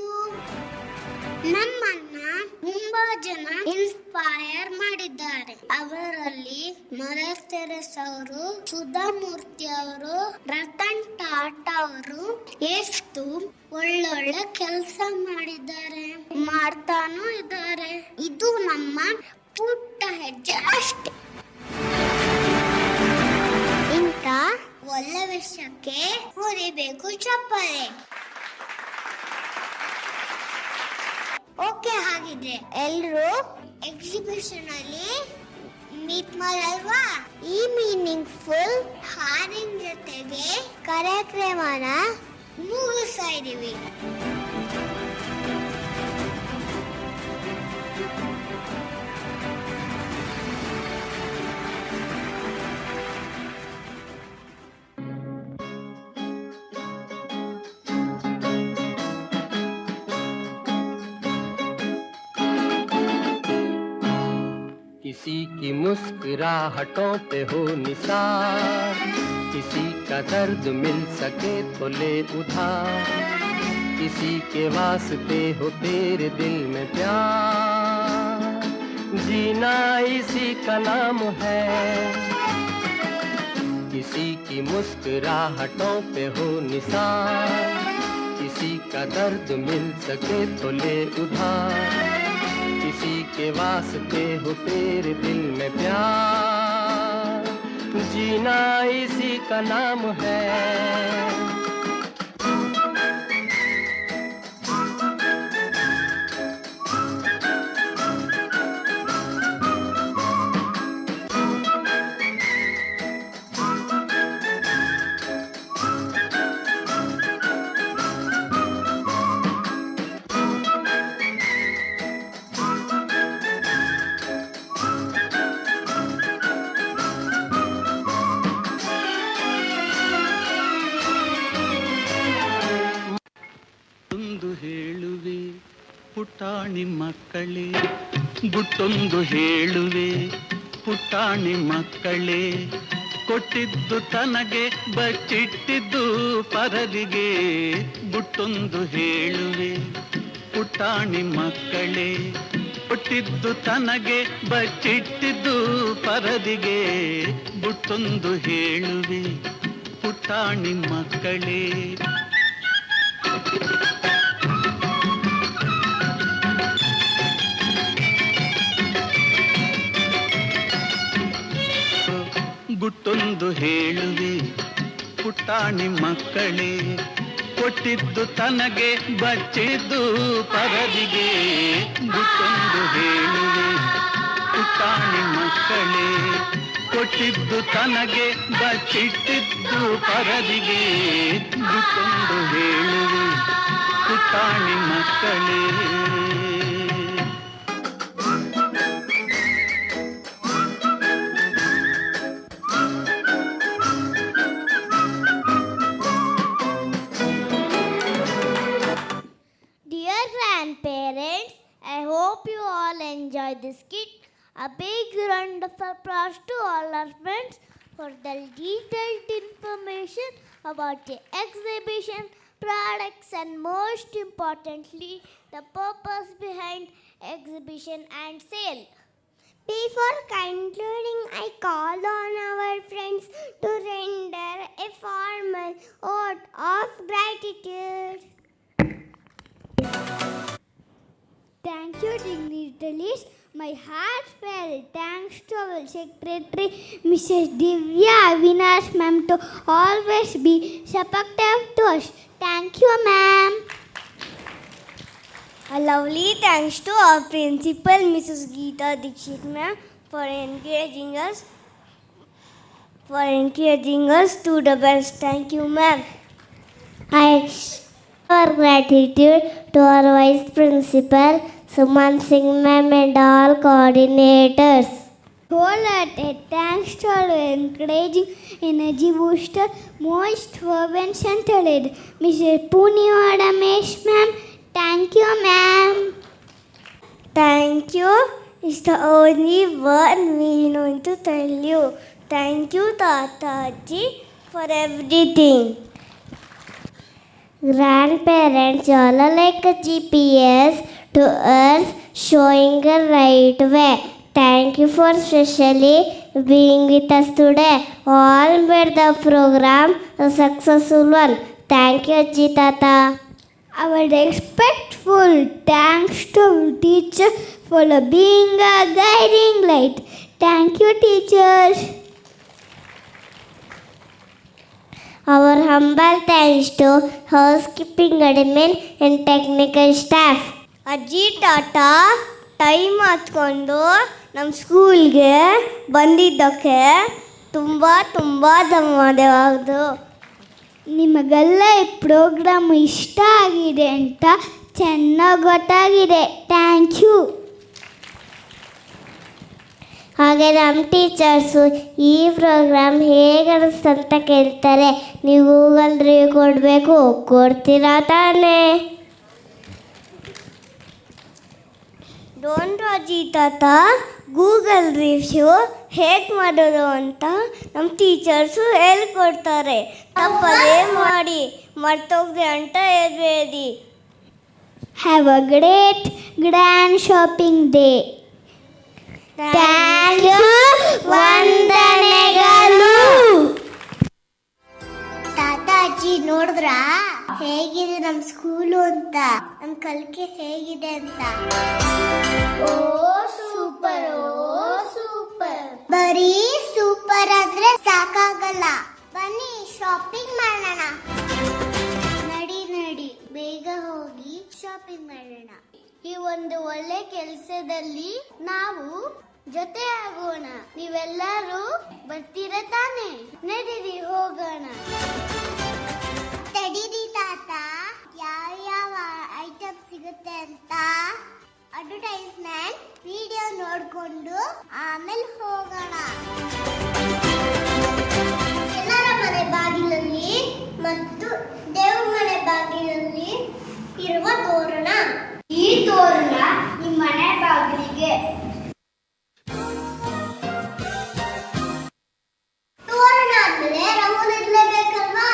ನಮ್ಮನ್ನ ತುಂಬಾ ಜನ ಇನ್ಸ್ಪೈರ್ ಮಾಡಿದ್ದಾರೆ. ಅವರಲ್ಲಿ ಮದರ್ ತೆರೇಸಾ ಅವರು, ಸುಧಾಮೂರ್ತಿ ಅವರು, ರತನ್ ಟಾಟಾ ಅವರು ಎಷ್ಟು ಒಳ್ಳೊಳ್ಳೆ ಕೆಲಸ ಮಾಡಿದ್ದಾರೆ, ಮಾಡ್ತಾನೂ ಇದ್ದಾರೆ. ಇದು ನಮ್ಮ ಪುಟ್ಟ ಹೆಜ್ಜೆ ಅಷ್ಟೇ. ಇಂಥ ಒಳ್ಳೆ ವಿಷಯಕ್ಕೆ ಹೊರಿಬೇಕು ಚಪ್ಪಾಳೆ. ಓಕೆ, ಹಾಗಿದ್ರೆ ಎಲ್ರು ಎಕ್ಸಿಬಿಷನ್ ಅಲ್ಲಿ ಮೀಟ್ ಮಾಡಲ್ವಾ? ಈ ಮೀನಿಂಗ್ಫುಲ್ ಹಾಡಿನ ಜೊತೆಗೆ ಕಾರ್ಯಕ್ರಮನ ಮುಗಿಸ್ತಾ ಇದೀವಿ. किसी की मुस्कुराहटों पे हो निसार, किसी का दर्द मिल सके तो ले उधार, किसी के वास्ते हो तेरे दिल में प्यार, जीना इसी का नाम है। किसी की मुस्कुराहटों पे हो निसार, किसी का दर्द मिल सके तो ले उधार, किसी के वास्ते हो तेरे दिल में प्यार, जीना इसी का नाम है। ಹೇಳುವೆ ಪುಟಾಣಿ ಮಕ್ಕಳೇ, ಗುಟ್ಟೊಂದು ಹೇಳುವೆ ಪುಟಾಣಿ ಮಕ್ಕಳೇ, ಕೊಟ್ಟಿದ್ದು ತನಗೆ ಬಚ್ಚಿಟ್ಟಿದ್ದು ಪರರಿಗೆ, ಗುಟ್ಟೊಂದು ಹೇಳುವೆ ಪುಟಾಣಿ ಮಕ್ಕಳೇ, ಕೊಟ್ಟಿದ್ದು ತನಗೆ ಬಚ್ಚಿಟ್ಟಿದ್ದು ಪರದಿಗೆ, ಗುಟ್ಟೊಂದು ಹೇಳುವೆ ಪುಟಾಣಿ ಮಕ್ಕಳೇ. ಗುಟ್ಟೊಂದು ಹೇಳುವೆ ಪುಟಾಣಿ ಮಕ್ಕಳೇ, ಕೊಟ್ಟಿದ್ದು ತನಗೆ ಬಚ್ಚಿದ್ದು ಪರದಿಗೆ, ಗುಟ್ಟೊಂದು ಹೇಳುವೆ ಪುಟಾಣಿ ಮಕ್ಕಳೇ, ಕೊಟ್ಟಿದ್ದು ತನಗೆ ಬಚ್ಚಿಟ್ಟಿದ್ದು ಪರದಿಗೆ, ಗುಟ್ಟೊಂದು ಹೇಳುವೆ ಪುಟಾಣಿ ಮಕ್ಕಳೇ. Grandparents, I hope you all enjoy this skit. A big round of applause to all our friends for the detailed information about the exhibition, products, and most importantly, the purpose behind exhibition and sale. Before concluding, I call on our friends to render a formal oath of gratitude. Thank you, dignitaries. My heartfelt thanks to our secretary, Mrs. Divya Avinash ma'am, to always be supportive to us. Thank you, ma'am. A lovely thanks to our principal, Mrs. Geeta Dikshit ma'am, for encouraging us to the best. Thank you, ma'am. I our gratitude to our Vice Principal, Suman Singh ma'am, and all coordinators. Wholehearted thanks to our encouraging energy booster, most fervent and talented Mrs. Puniwada Mesh ma'am. Thank you, ma'am. Thank you is the only one we know to tell you. Thank you, Tataji, for everything. Grandparents, you all are like a GPS to us, showing a right way. Thank you for specially being with us today. All made the program a successful one. Thank you, Ajji Tata. Our respectful thanks to teacher for being a guiding light. Thank you, teachers. Our humble thanks to housekeeping admin and technical staff. ಅಜ್ಜಿ ತಾತ time ಹತ್ಕೊಂಡು ನಮ್ಮ ಸ್ಕೂಲ್ಗೆ ಬಂದಿದ್ದಕ್ಕೆ ತುಂಬ ತುಂಬ ಧನ್ಯವಾದಗಳು. ನಿಮಗೆಲ್ಲ ಈ ಪ್ರೋಗ್ರಾಮ್ ಇಷ್ಟ ಆಗಿದೆ ಅಂತ ಚೆನ್ನಾಗಿ ಗೊತ್ತಾಗಿದೆ. Thank you. ಹಾಗೆ ನಮ್ಮ ಟೀಚರ್ಸು ಈ ಪ್ರೋಗ್ರಾಮ್ ಹೇಗೆ ಅನಿಸ್ತು ಅಂತ ಕೇಳ್ತಾರೆ. ನೀವು ಗೂಗಲ್ ರಿವ್ಯೂ ಕೊಡಬೇಕು, ಕೊಡ್ತೀರಾ ತಾನೇ? ಡೋಂಟ್ ಅಜ್ಜಿ ತಾತ, ಗೂಗಲ್ ರಿವ್ಯೂ ಹೇಗೆ ಮಾಡೋದು ಅಂತ ನಮ್ಮ ಟೀಚರ್ಸು ಹೇಳ್ಕೊಡ್ತಾರೆ. ತಪ್ಪದೇ ಮಾಡಿ, ಮರ್ತೋಗ್ದೆ ಅಂತ ಹೇಳ್ಬೇಡಿ. Have a great grand shopping day. Thank you. ವಂದನೆಗಳು. ತಾತ ಅಜ್ಜಿ ನೋಡಿದ್ರಾ ಹೇಗಿದೆ ನಮ್ಮ ಸ್ಕೂಲು ಅಂತ, ನಮ್ಮ ಕಲಿಕೆ ಹೇಗಿದೆ ಅಂತ? ಓ ಸೂಪರ್, ಓ ಸೂಪರ್. ಬರೀ ಸೂಪರ್ ಅಂದ್ರೆ ಸಾಕಾಗಲ್ಲ. ಬನ್ನಿ ಶಾಪಿಂಗ್ ಮಾಡೋಣ. ನಡಿ ನಡಿ, ಬೇಗ ಹೋಗಿ ಶಾಪಿಂಗ್ ಮಾಡೋಣ. ಈ ಒಂದು ಒಳ್ಳೆ ಕೆಲಸದಲ್ಲಿ ನಾವು ಜೊತೆ ಆಗೋಣ. ನೀವೆಲ್ಲರೂ ಬರ್ತೀರ ತಾನೆ? ನಡೀರಿ ಹೋಗೋಣ. ತಡೀರಿ ತಾತ, ಯಾವ ಐಟಮ್ ಸಿಗುತ್ತೆ ಅಂತ ಅಡ್ವರ್ಟೈಸ್ಮೆಂಟ್ ವಿಡಿಯೋ ನೋಡ್ಕೊಂಡು ಆಮೇಲೆ ಹೋಗೋಣ. ಎಲ್ಲರ ಮನೆ ಬಾಗಿಲಲ್ಲಿ ಮತ್ತು ದೇವ್ರ ಮನೆ ಬಾಗಿಲಲ್ಲಿ ಇರುವ ತೋರಣ. ಈ ತೋರಣ ನಿಮ್ಮ ಮನೆ ಬಾಗಿಲಿಗೆ. ತೋರಣ ಆದ್ಮೇಲೆ rangoli ಇಡಲೇಬೇಕಲ್ವಾ?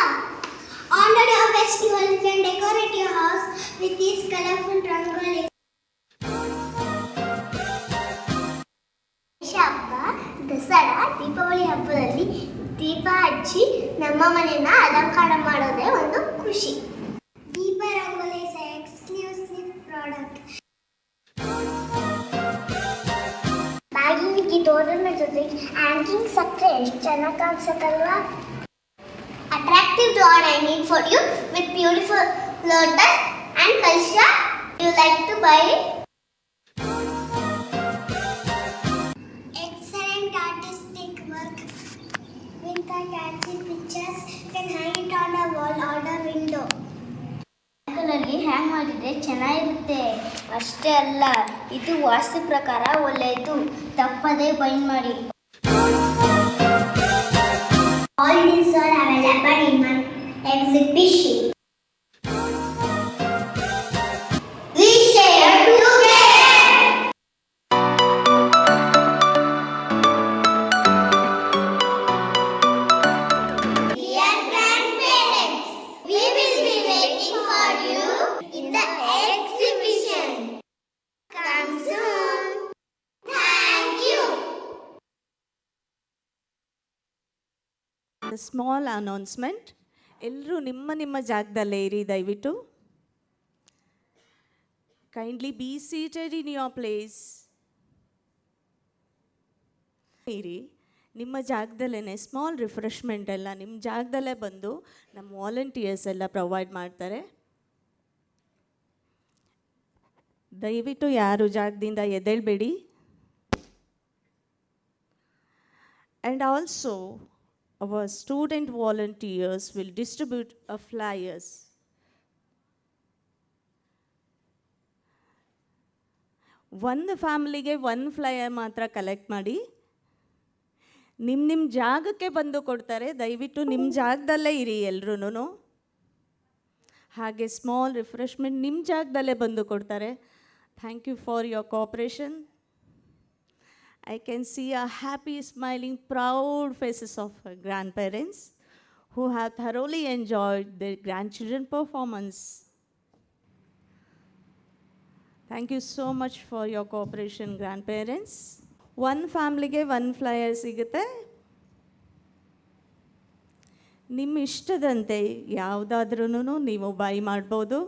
Already a festival, you can decorate your house with these colorful rangoli. ಹಬ್ಬ, ದಸರಾ, ದೀಪಾವಳಿ ಹಬ್ಬದಲ್ಲಿ ದೀಪ ಹಚ್ಚಿ ನಮ್ಮ ಮನೆಯನ್ನ ಅಲಂಕಾರ ಮಾಡೋದೇ ಒಂದು ಖುಷಿ. ದೀಪ rangoli is an exclusive product. ಬಾಗಿಲಿಗೆ ತೋರಣ ಜೊತೆಗೆ ಹ್ಯಾಂಗಿಂಗ್ ಸಕ್ಕರೆ ಎಷ್ಟು ಚೆನ್ನಾಗಿ ಕಾಣಿಸುತ್ತಲ್ವಾ? Attractive door I need for you with beautiful lotus and kalsha. You like to buy it? Excellent artistic work. With the catchy pictures, you can hang it on a wall or the window. ಲ್ಲಿ ಹ್ಯಾಂಗ್ ಮಾಡಿದ್ರೆ ಚೆನ್ನಾಗಿರುತ್ತೆ. ಅಷ್ಟೇ ಅಲ್ಲ, ಇದು ವಾಸ್ತು ಪ್ರಕಾರ ಒಳ್ಳೆಯದು. ತಪ್ಪದೇ bind ಮಾಡಿ. All these are available in my exhibition. We share together. Dear grandparents, we will be waiting for you in the exhibition. Come soon. Thank you. Small announcement. ಎಲ್ಲರೂ ನಿಮ್ಮ ಜಾಗದಲ್ಲೇ ಇರಿ ದಯವಿಟ್ಟು. Kindly be seated in your place. ಇರಿ, ನಿಮ್ಮ ಜಾಗದಲ್ಲೇ small refreshment ಎಲ್ಲ ನಿಮ್ಮ ಜಾಗದಲ್ಲೇ ಬಂದು ನಮ್ಮ ವಾಲಂಟಿಯರ್ಸ್ ಎಲ್ಲ ಪ್ರೊವೈಡ್ ಮಾಡ್ತಾರೆ. ದಯವಿಟ್ಟು ಯಾರು ಜಾಗದಿಂದ ಎದ್ದೇಳಬೇಡಿ. And also our student volunteers will distribute flyers. ಒಂದು ಫ್ಯಾಮಿಲಿಗೆ ಒಂದು ಫ್ಲೈಯರ್ ಮಾತ್ರ ಕಲೆಕ್ಟ್ ಮಾಡಿ. ನಿಮ್ಮ ಜಾಗಕ್ಕೆ ಬಂದು ಕೊಡ್ತಾರೆ. ದಯವಿಟ್ಟು ನಿಮ್ಮ ಜಾಗದಲ್ಲೇ ಇರಿ ಎಲ್ರೂ. ಹಾಗೆ ಸ್ಮಾಲ್ ರಿಫ್ರೆಶ್ಮೆಂಟ್ ನಿಮ್ಮ ಜಾಗದಲ್ಲೇ ಬಂದು ಕೊಡ್ತಾರೆ. Thank you for your cooperation. I can see a happy, smiling, proud faces of grandparents who have thoroughly enjoyed their grandchildren's performance. Thank you so much for your cooperation grandparents. ಒಂದು ಫ್ಯಾಮ್ಲಿಗೆ ಒಂದು flyer ಸಿಗುತ್ತೆ. ನಿಮ್ಮ ಇಷ್ಟದಂತೆ ಯಾವುದಾದ್ರೂ ನೀವು buy ಮಾಡ್ಬೋದು.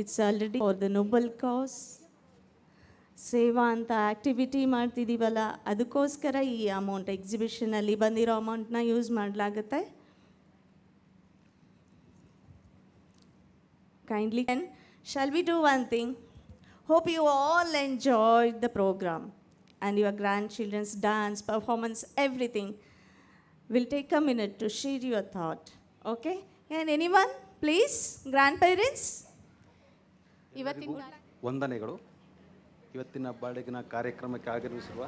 It's already for the noble cause. ಸೇವಾ ಅಂತ ಆ್ಯಕ್ಟಿವಿಟಿ ಮಾಡ್ತಿದ್ದೀವಲ್ಲ, ಅದಕ್ಕೋಸ್ಕರ ಈ ಅಮೌಂಟ್ ಎಕ್ಸಿಬಿಷನಲ್ಲಿ ಬಂದಿರೋ ಅಮೌಂಟ್ನ ಯೂಸ್ ಮಾಡಲಾಗುತ್ತೆ. Kindly, and shall we do one thing? Hope you all enjoyed the program and your grandchildren's dance, performance, everything. We'll take a minute to share your thought. Okay? And anyone, please, grandparents? ವಂದನೆಗಳು. ಇವತ್ತಿನ ಬೆಳಗಿನ ಕಾರ್ಯಕ್ರಮಕ್ಕೆ ಆಗಮಿಸಿರುವ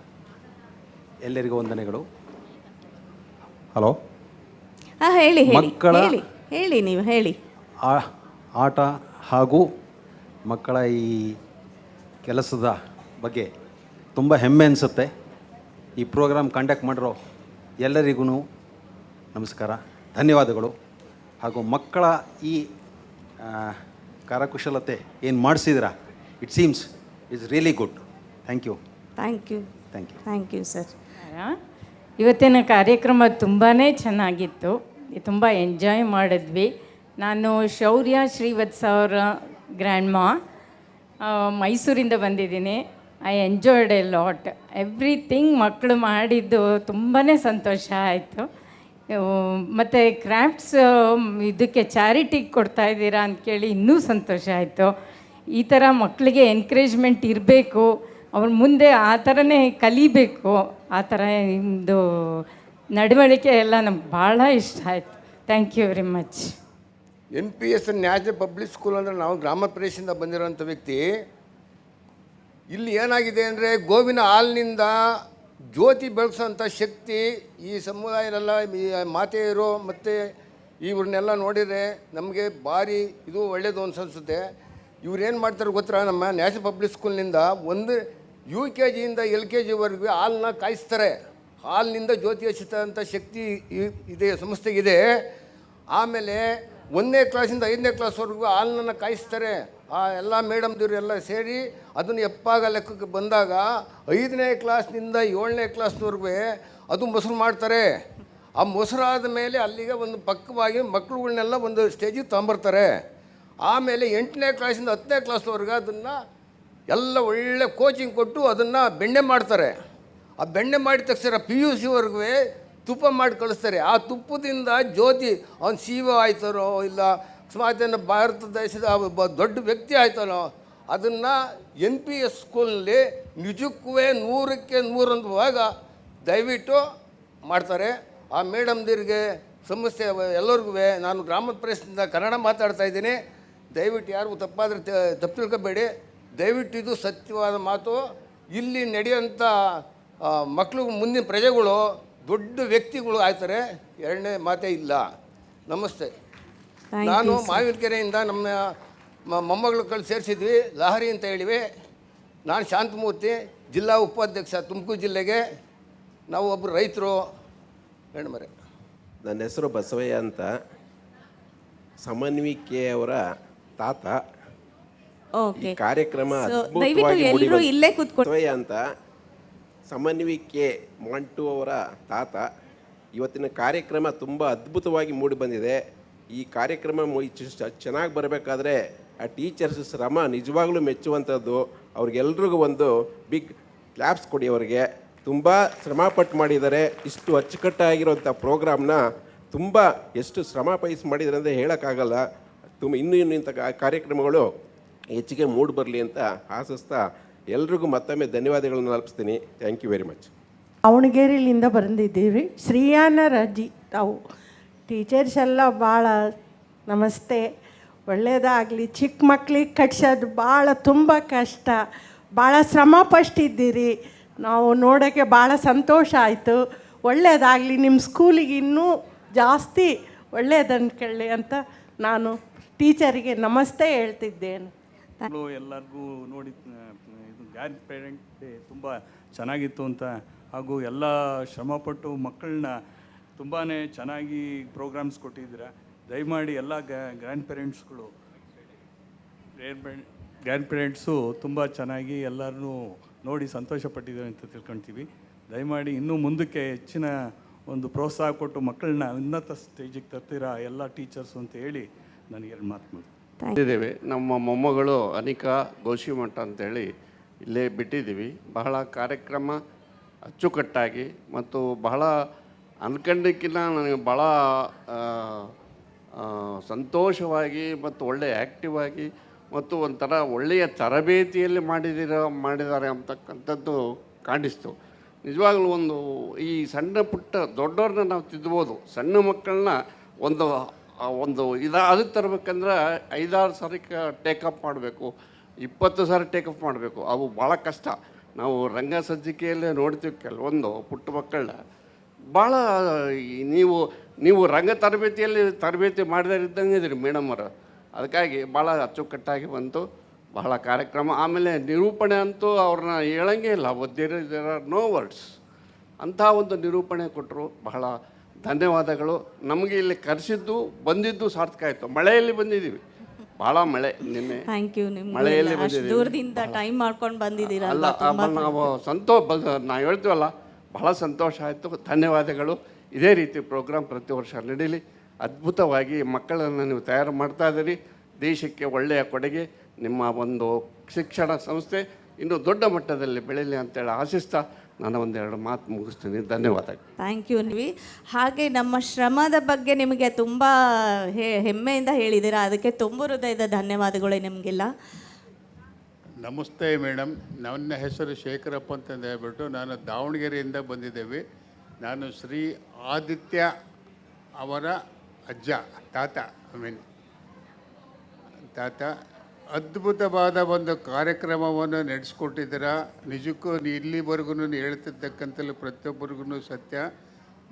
ಎಲ್ಲರಿಗೂ ವಂದನೆಗಳು. Hello, ಹೇಳಿ ಮಕ್ಕಳ ಹೇಳಿ ನೀವು ಹೇಳಿ. ಆಟ ಹಾಗೂ ಮಕ್ಕಳ ಈ ಕೆಲಸದ ಬಗ್ಗೆ ತುಂಬ ಹೆಮ್ಮೆ ಅನಿಸುತ್ತೆ. ಈ ಪ್ರೋಗ್ರಾಮ್ ಕಂಡಕ್ಟ್ ಮಾಡಿರೋ ಎಲ್ಲರಿಗೂ ನಮಸ್ಕಾರ, ಧನ್ಯವಾದಗಳು. ಹಾಗೂ ಮಕ್ಕಳ ಈ ಕರಕುಶಲತೆ ಏನು ಮಾಡಿಸಿದಿರ, it seems it's really good. Thank you. Thank you. Thank you. Thank you sir. ಇವತ್ತಿನ ಕಾರ್ಯಕ್ರಮ ತುಂಬಾ ಚೆನ್ನಾಗಿತ್ತು, ತುಂಬ ಎಂಜಾಯ್ ಮಾಡಿದ್ವಿ. ನಾನು ಶೌರ್ಯ ಶ್ರೀವತ್ಸ ಅವರ ಗ್ರ್ಯಾಂಡ್ಮಾ, ಮೈಸೂರಿಂದ ಬಂದಿದ್ದೀನಿ. I enjoyed A lot. Everything ಮಕ್ಕಳು ಮಾಡಿದ್ದು ತುಂಬಾ ಸಂತೋಷ ಆಯಿತು. ಮತ್ತು ಕ್ರಾಫ್ಟ್ಸ್ ಇದಕ್ಕೆ ಚಾರಿಟಿಗೆ ಕೊಡ್ತಾಯಿದ್ದೀರಾ ಅಂಥೇಳಿ ಇನ್ನೂ ಸಂತೋಷ ಆಯಿತು. ಈ ಥರ ಮಕ್ಕಳಿಗೆ ಎನ್ಕರೇಜ್ಮೆಂಟ್ ಇರಬೇಕು, ಅವ್ರ ಮುಂದೆ ಆ ಥರನೇ ಕಲಿಬೇಕು. ಆ ಥರ ನಿಮ್ಮದು ನಡವಳಿಕೆ ಎಲ್ಲ ನಮ್ಗೆ ಭಾಳ ಇಷ್ಟ ಆಯಿತು. Thank you very much. NPS national public school ಅಂದರೆ ನಾವು ಗ್ರಾಮ ಪ್ರದೇಶದಿಂದ ಬಂದಿರೋಂಥ ವ್ಯಕ್ತಿ. ಇಲ್ಲಿ ಏನಾಗಿದೆ ಅಂದರೆ ಗೋವಿನ ಹಾಲಿನಿಂದ ಜ್ಯೋತಿ ಬೆಳೆಸೋಂಥ ಶಕ್ತಿ ಈ ಸಮುದಾಯದೆಲ್ಲ ಮಾತೆಯರು ಮತ್ತು ಇವ್ರನ್ನೆಲ್ಲ ನೋಡಿದರೆ ನಮಗೆ ಭಾರಿ ಇದು ಒಳ್ಳೆಯದು ಅನ್ಸುತ್ತೆ. ಇವ್ರು ಏನು ಮಾಡ್ತಾರೆ ಗೊತ್ತಾ, ನಮ್ಮ ನ್ಯಾಷನಲ್ ಪಬ್ಲಿಕ್ ಸ್ಕೂಲ್ನಿಂದ ಒಂದು UKGಯಿಂದ LKGವರೆಗೂ ಹಾಲನ್ನ ಕಾಯಿಸ್ತಾರೆ. ಹಾಲಿನಿಂದ ಜ್ಯೋತಿ ಹಚ್ಚುವಂಥ ಶಕ್ತಿ ಇದೆ ಸಂಸ್ಥೆಗಿದೆ. ಆಮೇಲೆ 1ನೇ ಕ್ಲಾಸಿಂದ 5ನೇ ಕ್ಲಾಸ್ವರೆಗೂ ಹಾಲನ್ನು ಕಾಯಿಸ್ತಾರೆ. ಆ ಎಲ್ಲ ಮೇಡಮ್ದಿರು ಎಲ್ಲ ಸೇರಿ ಅದನ್ನು ಎಪ್ಪಾಗ ಲೆಕ್ಕಕ್ಕೆ ಬಂದಾಗ 5ನೇ ಕ್ಲಾಸ್ನಿಂದ 7ನೇ ಕ್ಲಾಸ್ವರೆಗೂ ಅದು ಮೊಸರು ಮಾಡ್ತಾರೆ. ಆ ಮೊಸರಾದ ಮೇಲೆ ಅಲ್ಲಿಗೆ ಒಂದು ಪಕ್ಕವಾಗಿ ಮಕ್ಕಳುಗಳನ್ನೆಲ್ಲ ಒಂದು ಸ್ಟೇಜಿಗೆ ತೊಗೊಂಬರ್ತಾರೆ. ಆಮೇಲೆ 8ನೇ ಕ್ಲಾಸಿಂದ 10ನೇ ಕ್ಲಾಸ್ವರೆಗೂ ಅದನ್ನು ಎಲ್ಲ ಒಳ್ಳೆ ಕೋಚಿಂಗ್ ಕೊಟ್ಟು ಅದನ್ನು ಬೆಣ್ಣೆ ಮಾಡ್ತಾರೆ. ಆ ಬೆಣ್ಣೆ ಮಾಡಿದ ತಕ್ಷಣ PUCವರೆಗೂ ತುಪ್ಪ ಮಾಡಿ ಕಳಿಸ್ತಾರೆ. ಆ ತುಪ್ಪದಿಂದ ಜ್ಯೋತಿ ಅವ್ನು ಶಿವ ಆಯ್ತಾನೋ ಇಲ್ಲ ಅಕಸ್ಮಾತ್ ಭಾರತ ದೇಶದ ದೊಡ್ಡ ವ್ಯಕ್ತಿ ಆಯ್ತಾನೋ ಅದನ್ನು NPS ಸ್ಕೂಲ್ನಲ್ಲಿ ನಿಜಕ್ಕೂ 100ಕ್ಕೆ 100 ಭಾಗ ದಯವಿಟ್ಟು ಮಾಡ್ತಾರೆ. ಆ ಮೇಡಮ್ದಿರಿಗೆ ಸಂಸ್ಥೆ ಎಲ್ಲರಿಗೂ ನಾನು ಗ್ರಾಮದ ಪ್ರದೇಶದಿಂದ ಕನ್ನಡ ಮಾತಾಡ್ತಾ ಇದ್ದೀನಿ. ದಯವಿಟ್ಟು ಯಾರಿಗೂ ತಪ್ಪಾದರೆ ತಪ್ಪು ತಿಳ್ಕೊಬೇಡಿ. ದಯವಿಟ್ಟು ಇದು ಸತ್ಯವಾದ ಮಾತು. ಇಲ್ಲಿ ನಡೆಯೋಂಥ ಮಕ್ಕಳು ಮುಂದಿನ ಪ್ರಜೆಗಳು ದೊಡ್ಡ ವ್ಯಕ್ತಿಗಳು ಆಯ್ತಾರೆ, ಎರಡನೇ ಮಾತೇ ಇಲ್ಲ. ನಮಸ್ತೆ. ನಾನು ಮಾವಿನಕೆರೆಯಿಂದ ನಮ್ಮ ಮೊಮ್ಮಗಳು ಕಳ್ಸಿ ಸೇರಿಸಿದ್ವಿ, ಲಹರಿ ಅಂತ ಹೇಳಿವಿ. ನಾನು ಶಾಂತಮೂರ್ತಿ, ಜಿಲ್ಲಾ ಉಪಾಧ್ಯಕ್ಷ ತುಮಕೂರು ಜಿಲ್ಲೆಗೆ. ನಾವು ಒಬ್ಬರು ರೈತರು. ಹೆಣ್ಮರೆ. ನನ್ನ ಹೆಸರು ಬಸವಯ್ಯ ಅಂತ, ಸಮನ್ವಿಕೆಯವರ ತಾತ. ಈ ಕಾರ್ಯಕ್ರಮ ಬಸವಯ್ಯ ಅಂತ ಸಮನ್ವಿಕೆ ಮಂಟು ಅವರ ತಾತ. ಇವತ್ತಿನ ಕಾರ್ಯಕ್ರಮ ತುಂಬ ಅದ್ಭುತವಾಗಿ ಮೂಡಿ ಬಂದಿದೆ. ಈ ಕಾರ್ಯಕ್ರಮ ಚೆನ್ನಾಗಿ ಬರಬೇಕಾದ್ರೆ ಆ ಟೀಚರ್ಸ್ ಶ್ರಮ ನಿಜವಾಗ್ಲೂ ಮೆಚ್ಚುವಂಥದ್ದು. ಅವ್ರಿಗೆಲ್ರಿಗೂ ಒಂದು ಬಿಗ್ ಕ್ಲಾಪ್ಸ್ ಕೊಡಿ. ಅವರಿಗೆ ತುಂಬ ಶ್ರಮಪಟ್ಟು ಮಾಡಿದ್ದಾರೆ. ಇಷ್ಟು ಅಚ್ಚುಕಟ್ಟಾಗಿರೋಂಥ ಪ್ರೋಗ್ರಾಮ್ನ ತುಂಬ ಎಷ್ಟು ಶ್ರಮ ಪಯಿಸಿ ಮಾಡಿದ್ದಾರೆ ಅಂದರೆ ಹೇಳೋಕ್ಕಾಗಲ್ಲ. ಇನ್ನೂ ಇಂಥ ಕಾರ್ಯಕ್ರಮಗಳು ಹೆಚ್ಚಿಗೆ ಮೂಡಿ ಬರಲಿ ಅಂತ ಆಶಿಸ್ತಾ ಎಲ್ರಿಗೂ ಮತ್ತೊಮ್ಮೆ ಧನ್ಯವಾದಗಳನ್ನು ಅರ್ಪಿಸ್ತೀನಿ. Thank you very much. ದಾವಣಗೆರೆಯಿಂದ ಬಂದಿದ್ದೀವಿ. ಶ್ರೀಯಾನ ರಜಿ ತಾವು ಟೀಚರ್ಸ್ ಎಲ್ಲ ಭಾಳ ನಮಸ್ತೆ, ಒಳ್ಳೆಯದಾಗಲಿ. ಚಿಕ್ಕ ಮಕ್ಳಿಗೆ ಕಟ್ಸೋದು ಭಾಳ ತುಂಬ ಕಷ್ಟ, ಭಾಳ ಶ್ರಮ ಪಟ್ಟಿದ್ದೀರಿ. ನಾವು ನೋಡೋಕ್ಕೆ ಭಾಳ ಸಂತೋಷ ಆಯಿತು. ಒಳ್ಳೆಯದಾಗಲಿ, ನಿಮ್ಮ ಸ್ಕೂಲಿಗೆ ಇನ್ನೂ ಜಾಸ್ತಿ ಒಳ್ಳೆಯದನ್ಕೊಳ್ಳಿ ಅಂತ ನಾನು ಟೀಚರಿಗೆ ನಮಸ್ತೆ ಹೇಳ್ತಿದ್ದೇನೆ. ಎಲ್ಲರಿಗೂ ನೋಡಿ ಇದು ಗ್ರ್ಯಾಂಡ್ ಪೇರೆಂಟ್ ಡೇ ತುಂಬ ಚೆನ್ನಾಗಿತ್ತು ಅಂತ, ಹಾಗೂ ಎಲ್ಲ ಶ್ರಮಪಟ್ಟು ಮಕ್ಕಳನ್ನ ತುಂಬಾ ಚೆನ್ನಾಗಿ ಪ್ರೋಗ್ರಾಮ್ಸ್ ಕೊಟ್ಟಿದ್ದೀರ. ದಯಮಾಡಿ ಎಲ್ಲ ಗ್ರ್ಯಾಂಡ್ ಪೇರೆಂಟ್ಸ್ಗಳು ಗ್ರ್ಯಾಂಡ್ ಪೇರೆಂಟ್ಸು ತುಂಬ ಚೆನ್ನಾಗಿ ಎಲ್ಲರನ್ನೂ ನೋಡಿ ಸಂತೋಷಪಟ್ಟಿದ್ದಾರೆ ಅಂತ ತಿಳ್ಕೊಳ್ತೀವಿ. ದಯಮಾಡಿ ಇನ್ನೂ ಮುಂದಕ್ಕೆ ಹೆಚ್ಚಿನ ಒಂದು ಪ್ರೋತ್ಸಾಹ ಕೊಟ್ಟು ಮಕ್ಕಳನ್ನ ಉನ್ನತ ಸ್ಟೇಜಿಗೆ ತರ್ತೀರಾ ಎಲ್ಲ ಟೀಚರ್ಸು ಅಂತ ಹೇಳಿ ನನಗೆ 2 ಮಾತು ಇದ್ದೇವೆ. ನಮ್ಮ ಮೊಮ್ಮಗಳು ಅನಿಕಾ ಗೋಶಿಮಠ ಅಂತೇಳಿ ಇಲ್ಲೇ ಬಿಟ್ಟಿದ್ದೀವಿ. ಬಹಳ ಕಾರ್ಯಕ್ರಮ ಅಚ್ಚುಕಟ್ಟಾಗಿ ಮತ್ತು ಬಹಳ ಅನ್ಕಂಡಕ್ಕಿಂತ ನನಗೆ ಭಾಳ ಸಂತೋಷವಾಗಿ ಮತ್ತು ಒಳ್ಳೆಯ ಆ್ಯಕ್ಟಿವ್ ಆಗಿ ಮತ್ತು ಒಂಥರ ಒಳ್ಳೆಯ ತರಬೇತಿಯಲ್ಲಿ ಮಾಡಿದ್ದಾರೆ ಅಂತಕ್ಕಂಥದ್ದು ಕಾಣಿಸ್ತು. ನಿಜವಾಗ್ಲೂ ಈ ಸಣ್ಣ ಪುಟ್ಟ ದೊಡ್ಡವ್ರನ್ನ ನಾವು ತಿದ್ಬೋದು, ಸಣ್ಣ ಮಕ್ಕಳನ್ನ ಒಂದು ಅದಕ್ಕೆ ತರಬೇಕಂದ್ರೆ 5-6 ಸಾರಿ ಟೇಕಪ್ ಮಾಡಬೇಕು, 20 ಸಾರಿ ಟೇಕಪ್ ಮಾಡಬೇಕು. ಅವು ಭಾಳ ಕಷ್ಟ. ನಾವು ರಂಗ ಸಜ್ಜಿಕೆಯಲ್ಲೇ ನೋಡ್ತೀವಿ ಕೆಲವೊಂದು ಪುಟ್ಟ ಮಕ್ಕಳನ್ನ. ಭಾಳ ನೀವು ರಂಗ ತರಬೇತಿ ಮಾಡಿದಾರಿದ್ದಂಗೆ ಇದ್ದೀರಿ ಮೇಡಮ್ ಅವರು. ಅದಕ್ಕಾಗಿ ಭಾಳ ಅಚ್ಚುಕಟ್ಟಾಗಿ ಬಂತು, ಬಹಳ ಕಾರ್ಯಕ್ರಮ. ಆಮೇಲೆ ನಿರೂಪಣೆ ಅಂತೂ ಅವ್ರನ್ನ ಹೇಳಂಗೆ ಇಲ್ಲ, ದೇರ್ ಆರ್ ನೋ ವರ್ಡ್ಸ್. ಅಂಥ ಒಂದು ನಿರೂಪಣೆ ಕೊಟ್ಟರು. ಬಹಳ ಧನ್ಯವಾದಗಳು. ನಮಗೆ ಇಲ್ಲಿ ಬಂದಿದ್ದು ಸಾರ್ಥಕ ಆಯಿತು. ಮಳೆಯಲ್ಲಿ ಬಂದಿದ್ದೀವಿ, ಭಾಳ ಮಳೆ ನಿನ್ನೆ. Thank you. ಮಳೆಯಲ್ಲಿ ದೂರದಿಂದ ಟೈಮ್ ಮಾಡ್ಕೊಂಡು ಬಂದಿದ್ದೀರಾ. ಅಲ್ಲ, ನಾವು ನಾವು ಹೇಳ್ತೀವಲ್ಲ, ಬಹಳ ಸಂತೋಷ ಆಯಿತು. ಧನ್ಯವಾದಗಳು. ಇದೇ ರೀತಿ ಪ್ರೋಗ್ರಾಮ್ ಪ್ರತಿ ವರ್ಷ ನಡೀಲಿ. ಅದ್ಭುತವಾಗಿ ಮಕ್ಕಳನ್ನು ನೀವು ತಯಾರು ಮಾಡ್ತಾ ಇದ್ದೀರಿ. ದೇಶಕ್ಕೆ ಒಳ್ಳೆಯ ಕೊಡುಗೆ. ನಿಮ್ಮ ಒಂದು ಶಿಕ್ಷಣ ಸಂಸ್ಥೆ ಇನ್ನೂ ದೊಡ್ಡ ಮಟ್ಟದಲ್ಲಿ ಬೆಳೀಲಿ ಅಂತೇಳಿ ಆಶಿಸ್ತಾ ನಾನು 1-2 ಮಾತು ಮುಗಿಸ್ತೀನಿ. ಧನ್ಯವಾದಗಳು. Thank you. ಹಾಗೆ ನಮ್ಮ ಶ್ರಮದ ಬಗ್ಗೆ ನಿಮಗೆ ತುಂಬ ಹೆಮ್ಮೆಯಿಂದ ಹೇಳಿದ್ದೀರಾ. ಅದಕ್ಕೆ ತುಂಬ ಹೃದಯದ ಧನ್ಯವಾದಗಳು ನಿಮಗೆಲ್ಲ. ನಮಸ್ತೆ ಮೇಡಮ್, ನನ್ನ ಹೆಸರು ಶೇಖರಪ್ಪ ಅಂತಂದು ಹೇಳ್ಬಿಟ್ಟು ನಾನು ದಾವಣಗೆರೆಯಿಂದ ಬಂದಿದ್ದೇವೆ. ನಾನು ಶ್ರೀ ಆದಿತ್ಯ ಅವರ ಅಜ್ಜ, ತಾತ ಅದ್ಭುತವಾದ ಒಂದು ಕಾರ್ಯಕ್ರಮವನ್ನು ನಡೆಸ್ಕೊಟ್ಟಿದ್ದೀರಾ. ನಿಜಕ್ಕೂ ಇಲ್ಲಿವರೆಗೂ ಹೇಳ್ತಿರ್ತಕ್ಕಂಥಲ್ಲಿ ಪ್ರತಿಯೊಬ್ಬರಿಗೂ ಸತ್ಯ.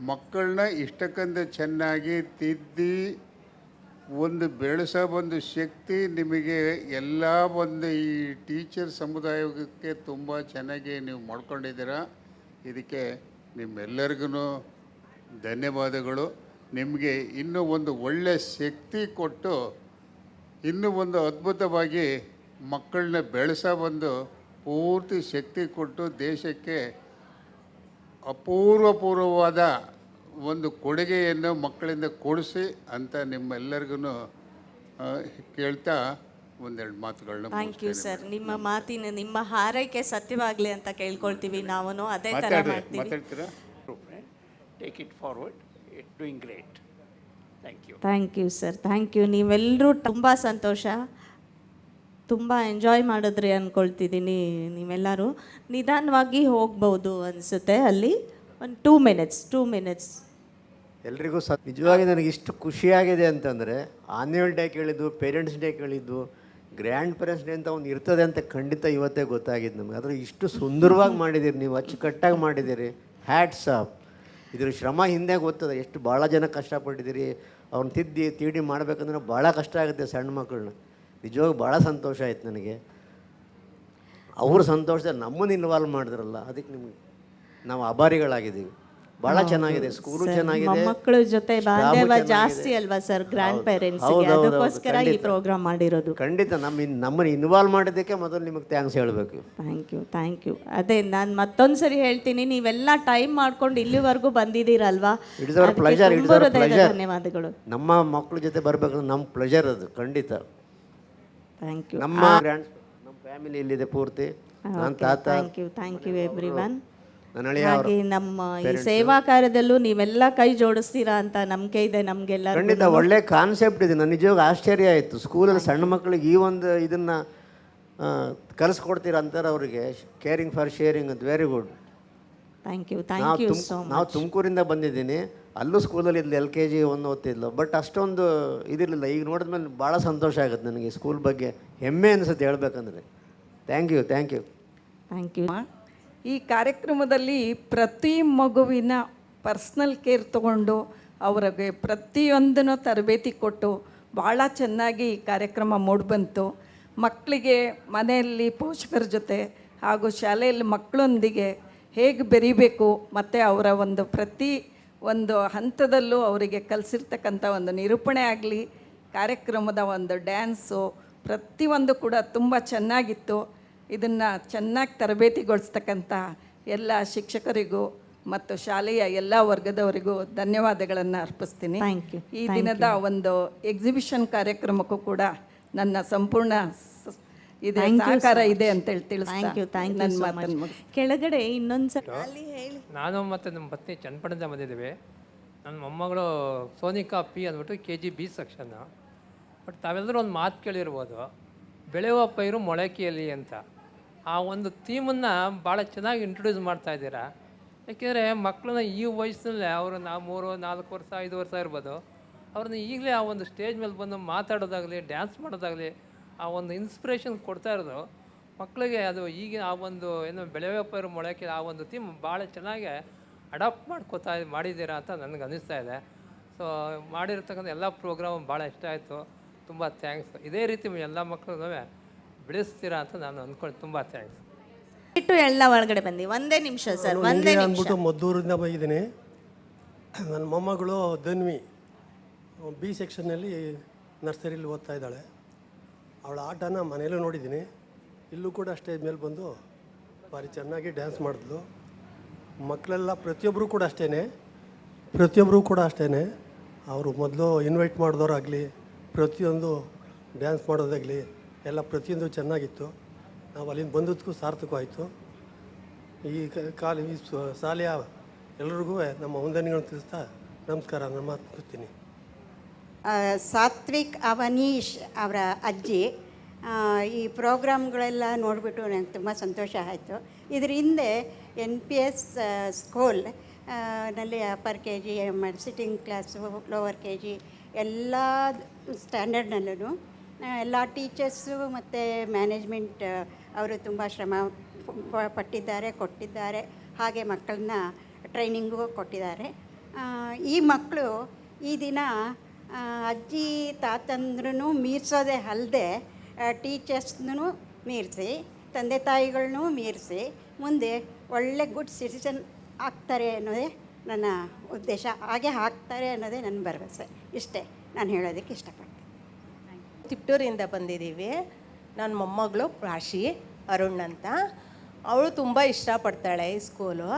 ಮಕ್ಕಳನ್ನ ಇಷ್ಟಕ್ಕಂತ ಚೆನ್ನಾಗಿ ತಿದ್ದಿ ಬೆಳೆಸೋ ಒಂದು ಶಕ್ತಿ ನಿಮಗೆ ಎಲ್ಲ ಈ ಟೀಚರ್ ಸಮುದಾಯಕ್ಕೆ ತುಂಬ ಚೆನ್ನಾಗಿ ನೀವು ಮಾಡ್ಕೊಂಡಿದ್ದೀರಾ. ಇದಕ್ಕೆ ನಿಮ್ಮೆಲ್ಲರಿಗೂ ಧನ್ಯವಾದಗಳು. ನಿಮಗೆ ಇನ್ನೂ ಒಳ್ಳೆಯ ಶಕ್ತಿ ಕೊಟ್ಟು ಇನ್ನೂ ಅದ್ಭುತವಾಗಿ ಮಕ್ಕಳನ್ನ ಬೆಳೆಸೋ ಪೂರ್ತಿ ಶಕ್ತಿ ಕೊಟ್ಟು ದೇಶಕ್ಕೆ ಅಪೂರ್ವಪೂರ್ವವಾದ ಕೊಡುಗೆಯನ್ನು ಮಕ್ಕಳಿಂದ ಕೊಡಿಸಿ ಅಂತ ನಿಮ್ಮೆಲ್ಲರಿಗೂ ಕೇಳ್ತಾ 1-2 ಮಾತುಗಳನ್ನ. Thank you sir. ನಿಮ್ಮ ಹಾರೈಕೆ ಸತ್ಯವಾಗಲಿ ಅಂತ ಕೇಳ್ಕೊಳ್ತೀವಿ. ನಾವು ಅದೇ ಥರ ಮಾತಾಡ್ತೀರಾ? Take it forward, it doing great. Thank you sir. Thank you. ನೀವೆಲ್ಲರೂ ತುಂಬ ಸಂತೋಷ, ತುಂಬ ಎಂಜಾಯ್ ಮಾಡಿದ್ರಿ ಅಂದ್ಕೊಳ್ತಿದ್ದೀನಿ. ನೀವೆಲ್ಲರೂ ನಿಧಾನವಾಗಿ ಹೋಗ್ಬೋದು ಅನಿಸುತ್ತೆ. ಅಲ್ಲಿ 2 ಮಿನಿಟ್ಸ್. ಎಲ್ರಿಗೂ ನಿಜವಾಗಿ ನನಗೆ ಇಷ್ಟು ಖುಷಿಯಾಗಿದೆ ಅಂತಂದರೆ, ಆನ್ಯುವಲ್ ಡೇ ಕೇಳಿದ್ದು, ಪೇರೆಂಟ್ಸ್ ಡೇ ಕೇಳಿದ್ದು, ಗ್ರ್ಯಾಂಡ್ ಪೇರೆಂಟ್ಸ್ ಡೇ ಅಂತ ಇರ್ತದೆ ಅಂತ ಖಂಡಿತ ಇವತ್ತೇ ಗೊತ್ತಾಗಿದ್ದು ನಮಗೆ. ಆದರೆ ಇಷ್ಟು ಸುಂದರವಾಗಿ ಮಾಡಿದ್ದೀರಿ, ನೀವು ಅಚ್ಚುಕಟ್ಟಾಗಿ ಮಾಡಿದ್ದೀರಿ. Hats off. ಇದ್ರ ಶ್ರಮ ಹಿಂದೆ ಗೊತ್ತದೆ, ಎಷ್ಟು ಭಾಳ ಜನ ಕಷ್ಟಪಟ್ಟಿದ್ದೀರಿ. ಅವ್ರನ್ನ ತೀಡಿ ಮಾಡಬೇಕಂದ್ರೆ ಭಾಳ ಕಷ್ಟ ಆಗುತ್ತೆ ಸಣ್ಣ ಮಕ್ಕಳನ್ನ. ನಿಜವಾಗಿ ಭಾಳ ಸಂತೋಷ ಆಯ್ತು ನನಗೆ. ಅವ್ರ ಸಂತೋಷದಲ್ಲಿ ನಮ್ಮನ್ನು ಇನ್ವಾಲ್ವ್ ಮಾಡಿದ್ರಲ್ಲ, ಅದಕ್ಕೆ ನಿಮ್ಗೆ ನಾವು ಆಭಾರಿಗಳಾಗಿದ್ದೀವಿ. ಭಾಳ ಚೆನ್ನಾಗಿದೆ, ಸ್ಕೂಲು ಚೆನ್ನಾಗಿದೆ, ಮಕ್ಕಳ ಜೊತೆ ಬಾಂಧವ್ಯ ಜಾಸ್ತಿ ಅಲ್ವಾ ಸರ್ ಗ್ರ್ಯಾಂಡ್ ಪೇರೆಂಟ್ಸ್. ಅದಕ್ಕೋಸ್ಕರ ಈ ಪ್ರೋಗ್ರಾಮ್ ಮಾಡಿರೋದು. ಖಂಡಿತ ನಮ್ಮನ್ನು ಇನ್ವಾಲ್ವ್ ಮಾಡಿದ್ದಕ್ಕೆ ಮೊದಲು ನಿಮಗೆ ಥ್ಯಾಂಕ್ಸ್ ಹೇಳಬೇಕು. Thank you. ಅದೇ ನಾನು ಮತ್ತೊಂದು ಸರಿ ಹೇಳ್ತೀನಿ, ನೀವೆಲ್ಲ ಟೈಮ್ ಮಾಡ್ಕೊಂಡು ಇಲ್ಲಿವರೆಗೂ ಬಂದಿದ್ದೀರಲ್ವಾ, ಧನ್ಯವಾದಗಳು. ನಮ್ಮ ಮಕ್ಕಳ ಜೊತೆ ಬರಬೇಕು, ನಮ್ಮ ಪ್ಲೆಜರ್ ಅದು ಖಂಡಿತ. Thank you. ನಮ್ಮ ಫ್ಯಾಮಿಲಿ ಇಲ್ಲಿದೆ ಪೂರ್ತಿ. ನನ್ನ ತಾತ. Thank you everyone. ಹಾಗೆ ನಮ್ಮ ಈ ಸೇವಾ ಕಾರ್ಯದಲ್ಲೂ ನೀವೆಲ್ಲ ಕೈ ಜೋಡಿಸ್ತೀರಾ ಅಂತ ನಂಬಿಕೆ ಇದೆ ನಮಗೆಲ್ಲ. ಖಂಡಿತ ಒಳ್ಳೆ ಕಾನ್ಸೆಪ್ಟ್ ಇದೆ. ನನ್ನ ನಿಜವಾಗಿ ಆಶ್ಚರ್ಯ ಆಯಿತು. ಸ್ಕೂಲಲ್ಲಿ ಸಣ್ಣ ಮಕ್ಕಳಿಗೆ ಈ ಇದನ್ನು ಕಲಿಸ್ಕೊಡ್ತೀರಾ ಅಂತಾರೆ ಅವರಿಗೆ. ಕೇರಿಂಗ್ ಫಾರ್ ಶೇರಿಂಗ್ ಅಂತ. Very good. Thank you so much. ನಾವು ತುಮಕೂರಿಂದ ಬಂದಿದ್ದೀನಿ. ಅಲ್ಲೂ ಸ್ಕೂಲಲ್ಲಿ ಇದ್ಲು, LKG 1 ಓದ್ತಿದ್ಲು. ಬಟ್ ಅಷ್ಟೊಂದು ಇದಿರಲಿಲ್ಲ. ಈಗ ನೋಡಿದ್ಮೇಲೆ ಭಾಳ ಸಂತೋಷ ಆಗುತ್ತೆ ನನಗೆ. ಸ್ಕೂಲ್ ಬಗ್ಗೆ ಹೆಮ್ಮೆ ಅನಿಸುತ್ತೆ ಹೇಳ್ಬೇಕಂದ್ರೆ. Thank you. ಈ ಕಾರ್ಯಕ್ರಮದಲ್ಲಿ ಪ್ರತಿ ಮಗುವಿನ ಪರ್ಸ್ನಲ್ ಕೇರ್ ತಗೊಂಡು ಅವರಿಗೆ ಪ್ರತಿಯೊಂದನ್ನು ತರಬೇತಿ ಕೊಟ್ಟು ಭಾಳ ಚೆನ್ನಾಗಿ ಈ ಕಾರ್ಯಕ್ರಮ ಮೂಡಿಬಂತು. ಮಕ್ಕಳಿಗೆ ಮನೆಯಲ್ಲಿ ಪೋಷಕರ ಜೊತೆ ಹಾಗೂ ಶಾಲೆಯಲ್ಲಿ ಮಕ್ಕಳೊಂದಿಗೆ ಹೇಗೆ ಬೆರೀಬೇಕು ಮತ್ತು ಅವರ ಪ್ರತಿ ಹಂತದಲ್ಲೂ ಅವರಿಗೆ ಕಲಿಸಿರ್ತಕ್ಕಂಥ ನಿರೂಪಣೆ ಆಗಲಿ, ಕಾರ್ಯಕ್ರಮದ ಡ್ಯಾನ್ಸು ಪ್ರತಿಯೊಂದು ಕೂಡ ತುಂಬ ಚೆನ್ನಾಗಿತ್ತು. ಇದನ್ನು ಚೆನ್ನಾಗಿ ತರಬೇತಿಗೊಳಿಸ್ತಕ್ಕಂಥ ಎಲ್ಲ ಶಿಕ್ಷಕರಿಗೂ ಮತ್ತು ಶಾಲೆಯ ಎಲ್ಲ ವರ್ಗದವರಿಗೂ ಧನ್ಯವಾದಗಳನ್ನು ಅರ್ಪಿಸ್ತೀನಿ. ಈ ದಿನದ ಒಂದು ಎಕ್ಸಿಬಿಷನ್ ಕಾರ್ಯಕ್ರಮಕ್ಕೂ ಕೂಡ ನನ್ನ ಸಂಪೂರ್ಣ ಇದೆ ಸಹಕಾರ ಇದೆ ಅಂತೇಳಿ ತಿಳಿಸ್ತಾ ನನ್ನ ಮಾತನ್ನು ಮುಗಿಸ್ತೀನಿ. ಕೆಳಗಡೆ ಇನ್ನೊಂದು ನಾನು ಮತ್ತು ನಮ್ಮ ಪತ್ನಿ ಚನ್ನಪಟ್ಟಣದಿಂದ ಬಂದಿದ್ದೀವಿ. ನನ್ನ ಮೊಮ್ಮಗಳು ಸೋನಿಕಾ ಪಿ ಅಂದ್ಬಿಟ್ಟು KG B ಸೆಕ್ಷನ್ನು. ಬಟ್ ತಾವೆಲ್ಲರೂ ಒಂದು ಮಾತು ಕೇಳಿರ್ಬೋದು, ಬೆಳೆಯುವ ಪೈರು ಮೊಳಕೆಯಲ್ಲಿ ಅಂತ. ಆ ಒಂದು ಥೀಮನ್ನು ಭಾಳ ಚೆನ್ನಾಗಿ ಇಂಟ್ರೊಡ್ಯೂಸ್ ಮಾಡ್ತಾ ಇದ್ದೀರಾ. ಯಾಕೆಂದರೆ ಮಕ್ಕಳನ್ನ ಈ ವಯಸ್ಸಿನಲ್ಲೇ ಅವರು 3, 4 ವರ್ಷ 5 ವರ್ಷ ಇರ್ಬೋದು, ಅವ್ರನ್ನ ಈಗಲೇ ಆ ಒಂದು ಸ್ಟೇಜ್ ಮೇಲೆ ಬಂದು ಮಾತಾಡೋದಾಗಲಿ, ಡ್ಯಾನ್ಸ್ ಮಾಡೋದಾಗಲಿ, ಆ ಒಂದು ಇನ್ಸ್ಪಿರೇಷನ್ ಕೊಡ್ತಾ ಇರೋದು ಮಕ್ಕಳಿಗೆ. ಅದು ಈಗ ಆ ಒಂದು ಏನು ಬೆಳೆಯುವ ಪೈರು ಮೊಳಕೆ ಆ ಒಂದು ಥೀಮ್ ಭಾಳ ಚೆನ್ನಾಗಿ ಅಡಾಪ್ಟ್ ಮಾಡಿದ್ದೀರಾ ಅಂತ ನನಗೆ ಅನ್ನಿಸ್ತಾ ಇದೆ. ಸೊ ಮಾಡಿರ್ತಕ್ಕಂಥ ಎಲ್ಲ ಪ್ರೋಗ್ರಾಮ್ ಭಾಳ ಇಷ್ಟ ಆಯಿತು. ತುಂಬ ಥ್ಯಾಂಕ್ಸ್. ಇದೇ ರೀತಿ ಎಲ್ಲ ಮಕ್ಕಳನ್ನೂ ಬೆಳೆಸ್ತೀರಾ ಅಂತ ನಾನು ಅಂದ್ಕೊಂಡು ತುಂಬ ಥ್ಯಾಂಕ್ಸ್. ಇಟ್ಟು ಎಲ್ಲ ಒಳಗಡೆ ಬಂದು ಒಂದೇ ನಿಮಿಷ ಸರ್, ಒಂದೇ ನಿಮಿಷ. ಅಂದ್ಬಿಟ್ಟು ಮದ್ದೂರಿಂದ ಬಂದಿದ್ದೀನಿ. ನನ್ನ ಮೊಮ್ಮಗಳು ಧನ್ವಿ B ಸೆಕ್ಷನ್ನಲ್ಲಿ ನರ್ಸರಿಲಿ ಓದ್ತಾ ಇದ್ದಾಳೆ. ಅವಳ ಆಟನ ಮನೆಯಲ್ಲೂ ನೋಡಿದ್ದೀನಿ, ಇಲ್ಲೂ ಕೂಡ ಸ್ಟೇಜ್ ಮೇಲೆ ಬಂದು ಭಾರಿ ಚೆನ್ನಾಗಿ ಡ್ಯಾನ್ಸ್ ಮಾಡಿದ್ಲು. ಮಕ್ಕಳೆಲ್ಲ ಪ್ರತಿಯೊಬ್ಬರು ಕೂಡ ಅಷ್ಟೇ ಅವರು ಮೊದಲು ಇನ್ವೈಟ್ ಮಾಡಿದವರಾಗಲಿ, ಪ್ರತಿಯೊಂದು ಡ್ಯಾನ್ಸ್ ಮಾಡೋದಾಗಲಿ ಎಲ್ಲ ಪ್ರತಿಯೊಂದು ಚೆನ್ನಾಗಿತ್ತು. ನಾವು ಅಲ್ಲಿಂದ ಬಂದದ್ದಕ್ಕೂ ಸಾರ್ಥಕವಾಯಿತು. ಈ ಶಾಲೆಯ ಎಲ್ರಿಗೂ ನಮ್ಮ ವಂದನೆಗಳನ್ನು ತಿಳಿಸ್ತಾ ನಮಸ್ಕಾರ, ನನ್ನ ಮಾತು ಮುಗಿಸ್ತೀನಿ. ಸಾತ್ವಿಕ್ ಅವನೀಶ್ ಅವರ ಅಜ್ಜಿ. ಈ ಪ್ರೋಗ್ರಾಮ್ಗಳೆಲ್ಲ ನೋಡಿಬಿಟ್ಟು ನನಗೆ ತುಂಬ ಸಂತೋಷ ಆಯಿತು. ಇದರ ಹಿಂದೆ NPS ಸ್ಕೂಲ್ ನಲ್ಲಿ upper KG, sitting class, lower KG ಎಲ್ಲ ಸ್ಟ್ಯಾಂಡರ್ಡ್ನಲ್ಲೂ ಎಲ್ಲ ಟೀಚರ್ಸು ಮತ್ತು ಮ್ಯಾನೇಜ್ಮೆಂಟ್ ಅವರು ತುಂಬ ಶ್ರಮ ಕೊಟ್ಟಿದ್ದಾರೆ. ಹಾಗೆ ಮಕ್ಕಳನ್ನ ಟ್ರೈನಿಂಗು ಕೊಟ್ಟಿದ್ದಾರೆ. ಈ ಮಕ್ಕಳು ಈ ದಿನ ಅಜ್ಜಿ ತಾತಂದ್ರೂ ಮೀರಿಸೋದೇ ಅಲ್ಲದೆ ಟೀಚರ್ಸ್ನೂ ಮೀರಿಸಿ, ತಂದೆ ತಾಯಿಗಳನ್ನೂ ಮೀರಿಸಿ ಮುಂದೆ ಒಳ್ಳೆ ಗುಡ್ ಸಿಟಿಸನ್ ಆಗ್ತಾರೆ ಅನ್ನೋದೇ ನನ್ನ ಉದ್ದೇಶ. ಹಾಗೆ ಆಗ್ತಾರೆ ಅನ್ನೋದೇ ನನ್ನ ಭರವಸೆ. ಇಷ್ಟೇ ನಾನು ಹೇಳೋದಕ್ಕೆ ಇಷ್ಟಪಡ್ತೀನಿ. ತಿಪ್ಟೂರಿಂದ ಬಂದಿದ್ದೀವಿ. ನನ್ನ ಮೊಮ್ಮಗಳು ರಾಶಿ ಅರುಣ್ ಅಂತ. ಅವಳು ತುಂಬ ಇಷ್ಟಪಡ್ತಾಳೆ ಈ ಸ್ಕೂಲು.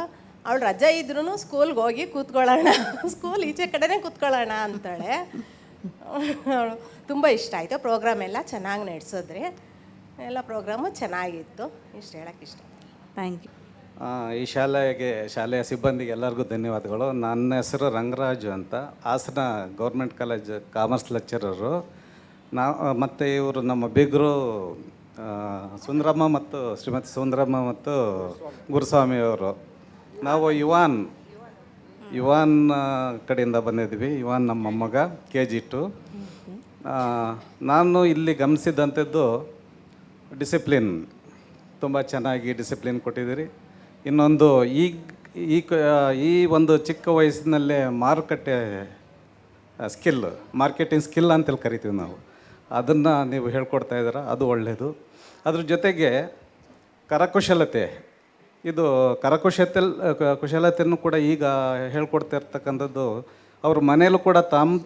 ಅವಳು ರಜೆ ಇದ್ರೂ ಸ್ಕೂಲ್ಗೆ ಹೋಗಿ ಕೂತ್ಕೊಳ್ಳೋಣ, ಸ್ಕೂಲ್ ಈಚೆ ಕಡೆನೇ ಕೂತ್ಕೊಳ್ಳೋಣ ಅಂತಾಳೆ. ಅವಳು ತುಂಬ ಇಷ್ಟ ಆಯಿತು. ಪ್ರೋಗ್ರಾಮ್ ಎಲ್ಲ ಚೆನ್ನಾಗಿ ನಡೆಸಿದ್ರಿ, ಎಲ್ಲ ಪ್ರೋಗ್ರಾಮು ಚೆನ್ನಾಗಿತ್ತು. ಇಷ್ಟು ಹೇಳೋಕ್ಕೆ ಇಷ್ಟ. Thank you. ಈ ಶಾಲೆಯ ಸಿಬ್ಬಂದಿಗೆ ಎಲ್ಲರಿಗೂ ಧನ್ಯವಾದಗಳು. ನನ್ನ ಹೆಸರು ರಂಗರಾಜು ಅಂತ, Hassan government college commerce lecturer. ಮತ್ತು ಇವರು ನಮ್ಮ ಬಿಗ್ರು ಸುಂದರಮ್ಮ ಮತ್ತು ಶ್ರೀಮತಿ ಸುಂದರಮ್ಮ ಮತ್ತು ಗುರುಸ್ವಾಮಿಯವರು. ನಾವು ಯುವಾನ್ ಕಡೆಯಿಂದ ಬಂದಿದ್ವಿ. ಯುವಾನ್ ನಮ್ಮ ಮೊಮ್ಮಗ KG 2. ನಾನು ಇಲ್ಲಿ ಗಮನಿಸಿದಂಥದ್ದು ಡಿಸಿಪ್ಲಿನ್, ತುಂಬ ಚೆನ್ನಾಗಿ ಡಿಸಿಪ್ಲಿನ್ ಕೊಟ್ಟಿದ್ದೀರಿ. ಇನ್ನೊಂದು ಈ ಒಂದು ಚಿಕ್ಕ ವಯಸ್ಸಿನಲ್ಲೇ ಮಾರುಕಟ್ಟೆ ಮಾರ್ಕೆಟಿಂಗ್ ಸ್ಕಿಲ್ ಅಂತೇಳಿ ಕರಿತೀವಿ ನಾವು, ಅದನ್ನು ನೀವು ಹೇಳ್ಕೊಡ್ತಾ ಇದ್ದೀರ, ಅದು ಒಳ್ಳೆಯದು. ಅದ್ರ ಜೊತೆಗೆ ಕರಕುಶಲತೆ, ಇದು ಕುಶಲತೆಯನ್ನು ಕೂಡ ಈಗ ಹೇಳ್ಕೊಡ್ತಾ ಇರ್ತಕ್ಕಂಥದ್ದು ಅವ್ರ ಮನೇಲೂ ಕೂಡ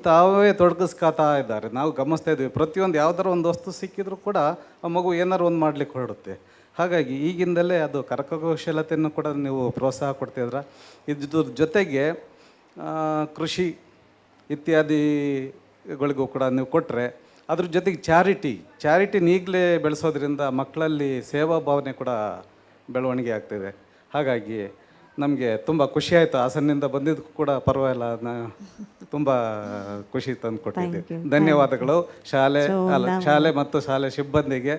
ತಾವೇ ತೊಡಗಿಸ್ಕೊತಾ ಇದ್ದಾರೆ. ನಾವು ಗಮನಿಸ್ತಾ ಇದ್ವಿ, ಪ್ರತಿಯೊಂದು ಯಾವ್ದಾರು ಒಂದು ವಸ್ತು ಸಿಕ್ಕಿದ್ರೂ ಕೂಡ ಆ ಮಗು ಏನಾರು ಒಂದು ಮಾಡಲಿಕ್ಕೆ ಹೊರಡುತ್ತೆ. ಹಾಗಾಗಿ ಈಗಿಂದಲೇ ಅದು ಕರಕುಶಲತೆಯನ್ನು ಕೂಡ ನೀವು ಪ್ರೋತ್ಸಾಹ ಕೊಡ್ತಿದ್ರ. ಇದ್ರ ಜೊತೆಗೆ ಕೃಷಿ ಇತ್ಯಾದಿಗಳಿಗೂ ಕೂಡ ನೀವು ಕೊಟ್ಟರೆ, ಅದ್ರ ಜೊತೆಗೆ ಚಾರಿಟಿನ ಈಗಲೇ ಬೆಳೆಸೋದ್ರಿಂದ ಮಕ್ಕಳಲ್ಲಿ ಸೇವಾ ಭಾವನೆ ಕೂಡ ಬೆಳವಣಿಗೆ ಆಗ್ತಿದೆ. ಹಾಗಾಗಿ ನಮಗೆ ತುಂಬ ಖುಷಿ ಆಯಿತು. ಹಾಸನಿಂದ ಬಂದಿದ್ದಕ್ಕೂ ಕೂಡ ಪರವಾಗಿಲ್ಲ, ತುಂಬ ಖುಷಿ ತಂದು ಕೊಟ್ಟಿದ್ದೆ. ಧನ್ಯವಾದಗಳು. ಶಾಲೆ ಮತ್ತು ಶಾಲೆ ಸಿಬ್ಬಂದಿಗೆ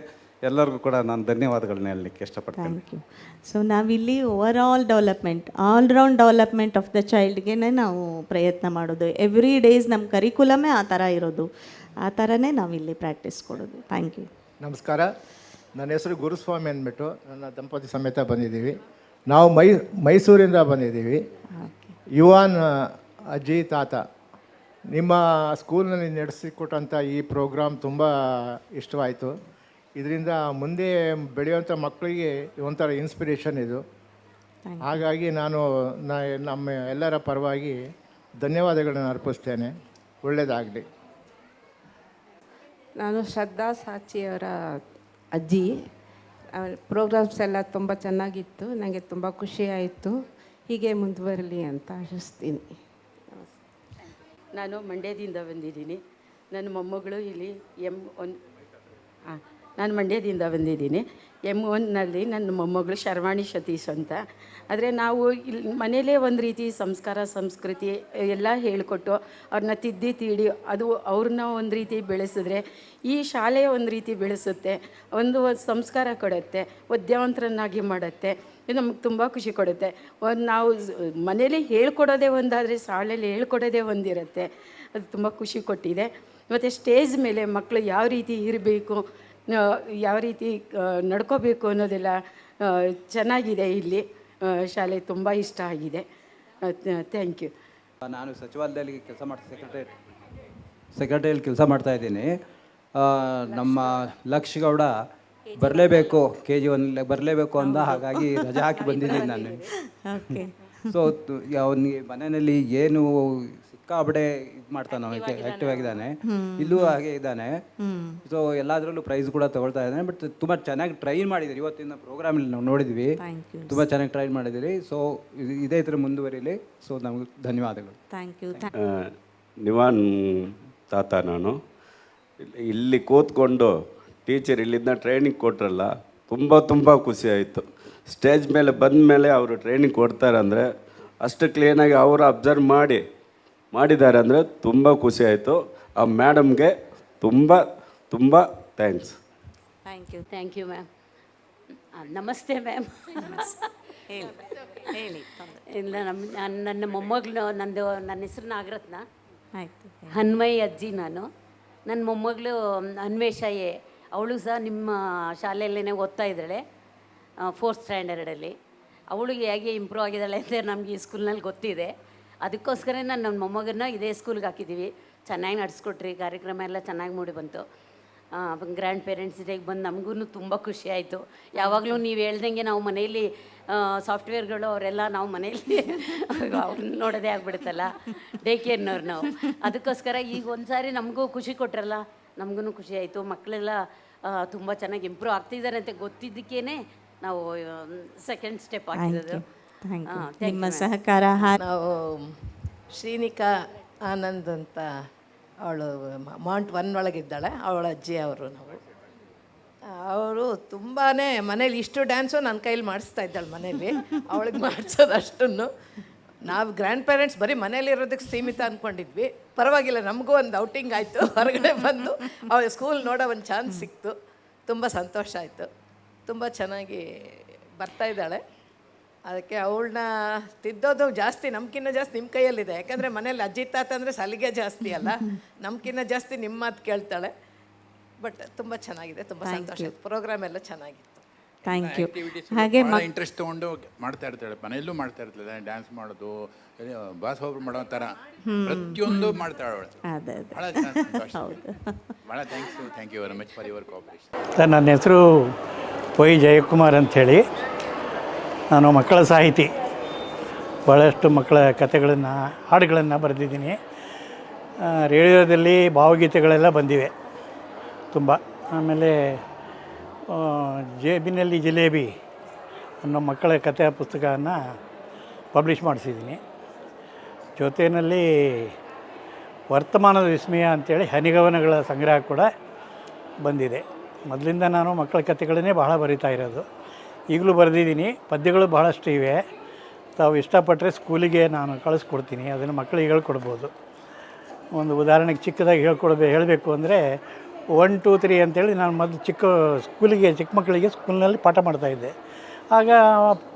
ಎಲ್ಲರಿಗೂ ಕೂಡ ನಾನು ಧನ್ಯವಾದಗಳನ್ನ ಹೇಳಲಿಕ್ಕೆ ಇಷ್ಟಪಡ್ತೀನಿ. ಸೊ ನಾವಿಲ್ಲಿ overall all round development of the ಚೈಲ್ಡ್ಗೆ ನಾವು ಪ್ರಯತ್ನ ಮಾಡೋದು. ಎವ್ರಿ ಡೇಸ್ ನಮ್ಮ ಕರಿಕ್ಯುಲಮೇ ಆ ಥರ ಇರೋದು, ಆ ಥರನೇ ನಾವಿಲ್ಲಿ ಪ್ರಾಕ್ಟೀಸ್ ಕೊಡೋದು. Thank you. ನಮಸ್ಕಾರ, ನನ್ನ ಹೆಸರು ಗುರುಸ್ವಾಮಿ ಅಂದ್ಬಿಟ್ಟು ನನ್ನ ದಂಪತಿ ಸಮೇತ ಬಂದಿದ್ದೀವಿ. ನಾವು ಮೈಸೂರಿಂದ ಬಂದಿದ್ದೀವಿ. ಯುವಾನ್ ಅಜ್ಜಿ ತಾತ, ನಿಮ್ಮ ಸ್ಕೂಲ್ನಲ್ಲಿ ನಡೆಸಿಕೊಟ್ಟಂಥ ಈ ಪ್ರೋಗ್ರಾಮ್ ತುಂಬ ಇಷ್ಟವಾಯಿತು. ಇದರಿಂದ ಮುಂದೆ ಬೆಳೆಯುವಂಥ ಮಕ್ಕಳಿಗೆ ಒಂಥರ ಇನ್ಸ್ಪಿರೇಷನ್ ಇದು. ಹಾಗಾಗಿ ನಾನು ನಮ್ಮ ಎಲ್ಲರ ಪರವಾಗಿ ಧನ್ಯವಾದಗಳನ್ನು ಅರ್ಪಿಸ್ತೇನೆ. ಒಳ್ಳೆಯದಾಗಲಿ. ನಾನು ಶ್ರದ್ಧಾ ಸಾಚಿಯವರ ಅಜ್ಜಿ. ಪ್ರೋಗ್ರಾಮ್ಸ್ ಎಲ್ಲ ತುಂಬ ಚೆನ್ನಾಗಿತ್ತು, ನನಗೆ ತುಂಬ ಖುಷಿಯಾಯಿತು. ಹೀಗೆ ಮುಂದುವರಲಿ ಅಂತ ಆಶಿಸ್ತೀನಿ. ನಾನು ಮಂಡ್ಯದಿಂದ ಬಂದಿದ್ದೀನಿ. ನನ್ನ ಮೊಮ್ಮಗಳು ಇಲ್ಲಿ ನಾನು ಮಂಡ್ಯದಿಂದ ಬಂದಿದ್ದೀನಿ. M1ನಲ್ಲಿ ನನ್ನ ಮೊಮ್ಮಗಳು ಶರ್ವಾಣಿ ಸತೀಶ್ ಅಂತ. ಆದರೆ ನಾವು ಇಲ್ಲಿ ಮನೇಲೇ ಒಂದು ರೀತಿ ಸಂಸ್ಕಾರ ಸಂಸ್ಕೃತಿ ಎಲ್ಲ ಹೇಳಿಕೊಟ್ಟು ಅವ್ರನ್ನ ತಿದ್ದಿ ತೀಡಿ ಅದು ಅವ್ರನ್ನ ಒಂದು ರೀತಿ ಬೆಳೆಸಿದ್ರೆ ಈ ಶಾಲೆ ಒಂದು ರೀತಿ ಬೆಳೆಸುತ್ತೆ, ಒಂದು ಸಂಸ್ಕಾರ ಕೊಡುತ್ತೆ, ವಿದ್ಯಾವಂತರನ್ನಾಗಿ ಮಾಡುತ್ತೆ. ಇದು ನಮ್ಗೆ ತುಂಬ ಖುಷಿ ಕೊಡುತ್ತೆ. ಒಂದು ನಾವು ಮನೇಲಿ ಹೇಳ್ಕೊಡೋದೇ ಒಂದಾದರೆ ಶಾಲೆಯಲ್ಲಿ ಹೇಳ್ಕೊಡೋದೇ ಒಂದಿರುತ್ತೆ. ಅದು ತುಂಬ ಖುಷಿ ಕೊಟ್ಟಿದೆ. ಮತ್ತು ಸ್ಟೇಜ್ ಮೇಲೆ ಮಕ್ಕಳು ಯಾವ ರೀತಿ ಇರಬೇಕು, ಯಾವ ರೀತಿ ನಡ್ಕೋಬೇಕು ಅನ್ನೋದೆಲ್ಲ ಚೆನ್ನಾಗಿದೆ. ಇಲ್ಲಿ ಶಾಲೆ ತುಂಬ ಇಷ್ಟ ಆಗಿದೆ. Thank you. ನಾನು ಸಚಿವಾಲಯದಲ್ಲಿ ಕೆಲಸ ಸೆಕ್ರೆಟರಿಯಲ್ಲಿ ಕೆಲಸ ಮಾಡ್ತಾಯಿದ್ದೀನಿ. ನಮ್ಮ ಲಕ್ಷ್ಗೌಡ ಬರಲೇಬೇಕು, KG1 ಬರಲೇಬೇಕು ಅಂದ, ಹಾಗಾಗಿ ರಜೆ ಹಾಕಿ ಬಂದಿದ್ದೀನಿ ನಾನು. ಸೊ ಅವನಿಗೆ ಮನೆಯಲ್ಲಿ ಏನು ಸಿಕ್ಕಾಬಡೆ ಇದು ಮಾಡ್ತಾನೆ, ಅವನಿಗೆ ಆ್ಯಕ್ಟಿವ್ ಆಗಿದ್ದಾನೆ. ಇಲ್ಲೂ ಹಾಗೆ ಇದ್ದಾನೆ. ಸೊ ಎಲ್ಲದರಲ್ಲೂ ಪ್ರೈಸ್ ಕೂಡ ತಗೊಳ್ತಾ ಇದ್ದಾನೆ. ಬಟ್ ತುಂಬ ಚೆನ್ನಾಗಿ ಟ್ರೈನ್ ಮಾಡಿದ್ದೀರಿ. ಇವತ್ತಿನ ಪ್ರೋಗ್ರಾಮಲ್ಲಿ ನಾವು ನೋಡಿದ್ವಿ, ತುಂಬ ಚೆನ್ನಾಗಿ ಟ್ರೈನ್ ಮಾಡಿದ್ದೀರಿ. ಸೊ ಇದೇ ಥರ ಮುಂದುವರಿಲಿ. ಸೊ ನಮಗೆ ಧನ್ಯವಾದಗಳು. Thank you. ನಿವಾನ್ ತಾತ ನಾನು ಇಲ್ಲಿ ಕೂತ್ಕೊಂಡು ಟೀಚರ್ ಇಲ್ಲಿಂದ ಟ್ರೈನಿಂಗ್ ಕೊಟ್ರಲ್ಲ, ತುಂಬ ಖುಷಿಯಾಯಿತು. ಸ್ಟೇಜ್ ಮೇಲೆ ಬಂದ ಮೇಲೆ ಅವರು ಟ್ರೈನಿಂಗ್ ಕೊಡ್ತಾರೆ ಅಂದರೆ ಅಷ್ಟು ಕ್ಲೀನಾಗಿ ಅವರು ಅಬ್ಸರ್ವ್ ಮಾಡಿದ್ದಾರೆ ಅಂದರೆ ತುಂಬ ಖುಷಿಯಾಯಿತು. ಆ ಮೇಡಮ್ಗೆ ತುಂಬ ಥ್ಯಾಂಕ್ಸ್. Thank you ma'am. ನಮಸ್ತೆ ಮ್ಯಾಮ್. ಹೇಳಿ. ಇಲ್ಲ ನನ್ನ ಮೊಮ್ಮಗಳು, ನನ್ನ ಹೆಸರು ನಾಗರತ್ನ. ಆಯಿತು. ಹನ್ಮಯ್ಯ ಅಜ್ಜಿ ನಾನು. ನನ್ನ ಮೊಮ್ಮಗಳು ಅನ್ವೇಷ ಅವಳು ಸಹ ನಿಮ್ಮ ಶಾಲೆಯಲ್ಲೇ ಓದ್ತಾ ಇದ್ದಾಳೆ, 4th ಸ್ಟ್ಯಾಂಡರ್ಡಲ್ಲಿ. ಅವಳಿಗೆ ಹೇಗೆ ಇಂಪ್ರೂವ್ ಆಗಿದ್ದಾಳೆ ಅಂತ ನಮಗೆ ಈ ಸ್ಕೂಲ್ನಲ್ಲಿ ಗೊತ್ತಿದೆ. ಅದಕ್ಕೋಸ್ಕರ ನಾನು ನನ್ನ ಮೊಮ್ಮಗನ್ನ ಇದೇ ಸ್ಕೂಲ್ಗೆ ಹಾಕಿದ್ದೀವಿ. ಚೆನ್ನಾಗಿ ನಡೆಸ್ಕೊಟ್ರಿ, ಕಾರ್ಯಕ್ರಮ ಎಲ್ಲ ಚೆನ್ನಾಗಿ ಮೂಡಿ ಬಂತು. ಗ್ರ್ಯಾಂಡ್ ಪೇರೆಂಟ್ಸ್ ಡೇಗೆ ಬಂದು ನಮಗೂ ತುಂಬ ಖುಷಿ ಆಯಿತು. ಯಾವಾಗಲೂ ನೀವು ಹೇಳ್ದಂಗೆ ನಾವು ಮನೆಯಲ್ಲಿ ಸಾಫ್ಟ್ವೇರ್ಗಳು ಅವರೆಲ್ಲ ನಾವು ಮನೆಯಲ್ಲಿ ಅವ್ರನ್ನ ನೋಡೋದೇ ಆಗ್ಬಿಡುತ್ತಲ್ಲ, ಡೇ ಕೇರ್ನವ್ರು ನಾವು. ಅದಕ್ಕೋಸ್ಕರ ಈಗ ಒಂದು ಸಾರಿ ನಮಗೂ ಖುಷಿ ಕೊಟ್ರಲ್ಲ, ನಮಗೂ ಖುಷಿ ಆಯಿತು. ಮಕ್ಕಳೆಲ್ಲ ತುಂಬ ಚೆನ್ನಾಗಿ ಇಂಪ್ರೂವ್ ಆಗ್ತಿದ್ದಾರೆ ಅಂತ ಗೊತ್ತಿದ್ದಕ್ಕೇ ನಾವು ಸೆಕೆಂಡ್ ಸ್ಟೆಪ್ ಹಾಕಿರೋದು. ನಿಮ್ಮ ಸಹಕಾರ. ನಾವು ಶ್ರೀನಿಕಾ ಆನಂದ್ ಅಂತ, ಅವಳು ಮೌಂಟ್ 1 ಒಳಗಿದ್ದಾಳೆ, ಅವಳ ಅಜ್ಜಿ ಅವರು. ಅವರು ತುಂಬಾ ಮನೇಲಿ ಇಷ್ಟು ಡ್ಯಾನ್ಸು ನನ್ನ ಕೈಲಿ ಮಾಡಿಸ್ತಾ ಇದ್ದಾಳೆ ಮನೇಲಿ. ಅವಳಿಗೆ ಮಾಡಿಸೋದು ಅಷ್ಟನ್ನು ನಾವು ಗ್ರ್ಯಾಂಡ್ ಪೇರೆಂಟ್ಸ್ ಬರೀ ಮನೇಲಿ ಇರೋದಕ್ಕೆ ಸೀಮಿತ ಅಂದ್ಕೊಂಡಿದ್ವಿ. ಪರವಾಗಿಲ್ಲ, ನಮಗೂ ಒಂದು ಔಟಿಂಗ್ ಆಯಿತು, ಹೊರಗಡೆ ಬಂದು ಅವಳ ಸ್ಕೂಲ್ ನೋಡೋ ಒಂದು ಚಾನ್ಸ್ ಸಿಕ್ತು. ತುಂಬ ಸಂತೋಷ ಆಯಿತು. ತುಂಬ ಚೆನ್ನಾಗಿ ಬರ್ತಾಯಿದ್ದಾಳೆ. ಅದಕ್ಕೆ ಅವಳನ್ನ ತಿದ್ದೋದು ಜಾಸ್ತಿ, ನಮ್ಗಿನ್ನ ಜಾಸ್ತಿ ನಿಮ್ಮ ಕೈಯಲ್ಲಿದೆ. ಯಾಕಂದರೆ ಮನೇಲಿ ಅಜ್ಜಿ ತಾತ ಅಂದರೆ ಸಲಿಗೆ ಜಾಸ್ತಿ ಅಲ್ಲ, ನಮ್ಗಿನ್ನ ಜಾಸ್ತಿ ನಿಮ್ಮ ಮಾತು ಕೇಳ್ತಾಳೆ. ಬಟ್ ತುಂಬ ಚೆನ್ನಾಗಿದೆ, ತುಂಬ ಸಂತೋಷ. ಪ್ರೋಗ್ರಾಮ್ ಎಲ್ಲ ಚೆನ್ನಾಗಿತ್ತು. Thank you. ಹಾಗೆ ಇಂಟ್ರೆಸ್ಟ್ ತೊಗೊಂಡು ಮಾಡ್ತಾ ಇರ್ತಾಳೆ, ಮನೆಯಲ್ಲೂ ಮಾಡ್ತಾ ಇರ್ತಾಳೆ. ಡ್ಯಾನ್ಸ್ ಮಾಡೋದು, ಬಾಸ್ ಹೋಗ್ರು ಮಾಡೋ ಥರ ಪ್ರತಿಯೊಂದು ಮಾಡ್ತಾಳೆ ಅವಳು. ಭಾಳ ಸಂತೋಷ. ಭಾಳ thank you very much for your cooperation. Sir, ನನ್ನ ಹೆಸರು ವೈ ಜಯಕುಮಾರ್ ಅಂಥೇಳಿ. ನಾನು ಮಕ್ಕಳ ಸಾಹಿತಿ. ಭಾಳಷ್ಟು ಮಕ್ಕಳ ಕಥೆಗಳನ್ನು, ಹಾಡುಗಳನ್ನು ಬರೆದಿದ್ದೀನಿ. ರೇಡಿಯೋದಲ್ಲಿ ಭಾವಗೀತೆಗಳೆಲ್ಲ ಬಂದಿವೆ ತುಂಬ. ಆಮೇಲೆ ಜೇಬಿನಲ್ಲಿ ಜಿಲೇಬಿ ಅನ್ನೋ ಮಕ್ಕಳ ಕಥೆಯ ಪುಸ್ತಕವನ್ನು ಪಬ್ಲಿಷ್ ಮಾಡಿಸಿದ್ದೀನಿ. ಜೊತೆಯಲ್ಲಿ ವರ್ತಮಾನದ ವಿಸ್ಮಯ ಅಂಥೇಳಿ ಹನಿಗವನಗಳ ಸಂಗ್ರಹ ಕೂಡ ಬಂದಿದೆ. ಮೊದಲಿಂದ ನಾನು ಮಕ್ಕಳ ಕಥೆಗಳನ್ನೇ ಬಹಳ ಬರಿತಾ ಇರೋದು. ಈಗಲೂ ಬರೆದಿದ್ದೀನಿ. ಪದ್ಯಗಳು ಬಹಳಷ್ಟು ಇವೆ. ತಾವು ಇಷ್ಟಪಟ್ಟರೆ ಸ್ಕೂಲಿಗೆ ನಾನು ಕಳಿಸ್ಕೊಡ್ತೀನಿ, ಅದನ್ನು ಮಕ್ಕಳಿಗೆ ಹೇಳ್ಕೊಡ್ಬೋದು. ಒಂದು ಉದಾಹರಣೆಗೆ ಚಿಕ್ಕದಾಗಿ ಹೇಳಬೇಕು ಅಂದರೆ 1 2 3 ಅಂತೇಳಿ ನಾನು ಮೊದಲು ಚಿಕ್ಕ ಮಕ್ಕಳಿಗೆ ಸ್ಕೂಲ್ನಲ್ಲಿ ಪಾಠ ಮಾಡ್ತಾಯಿದ್ದೆ. ಆಗ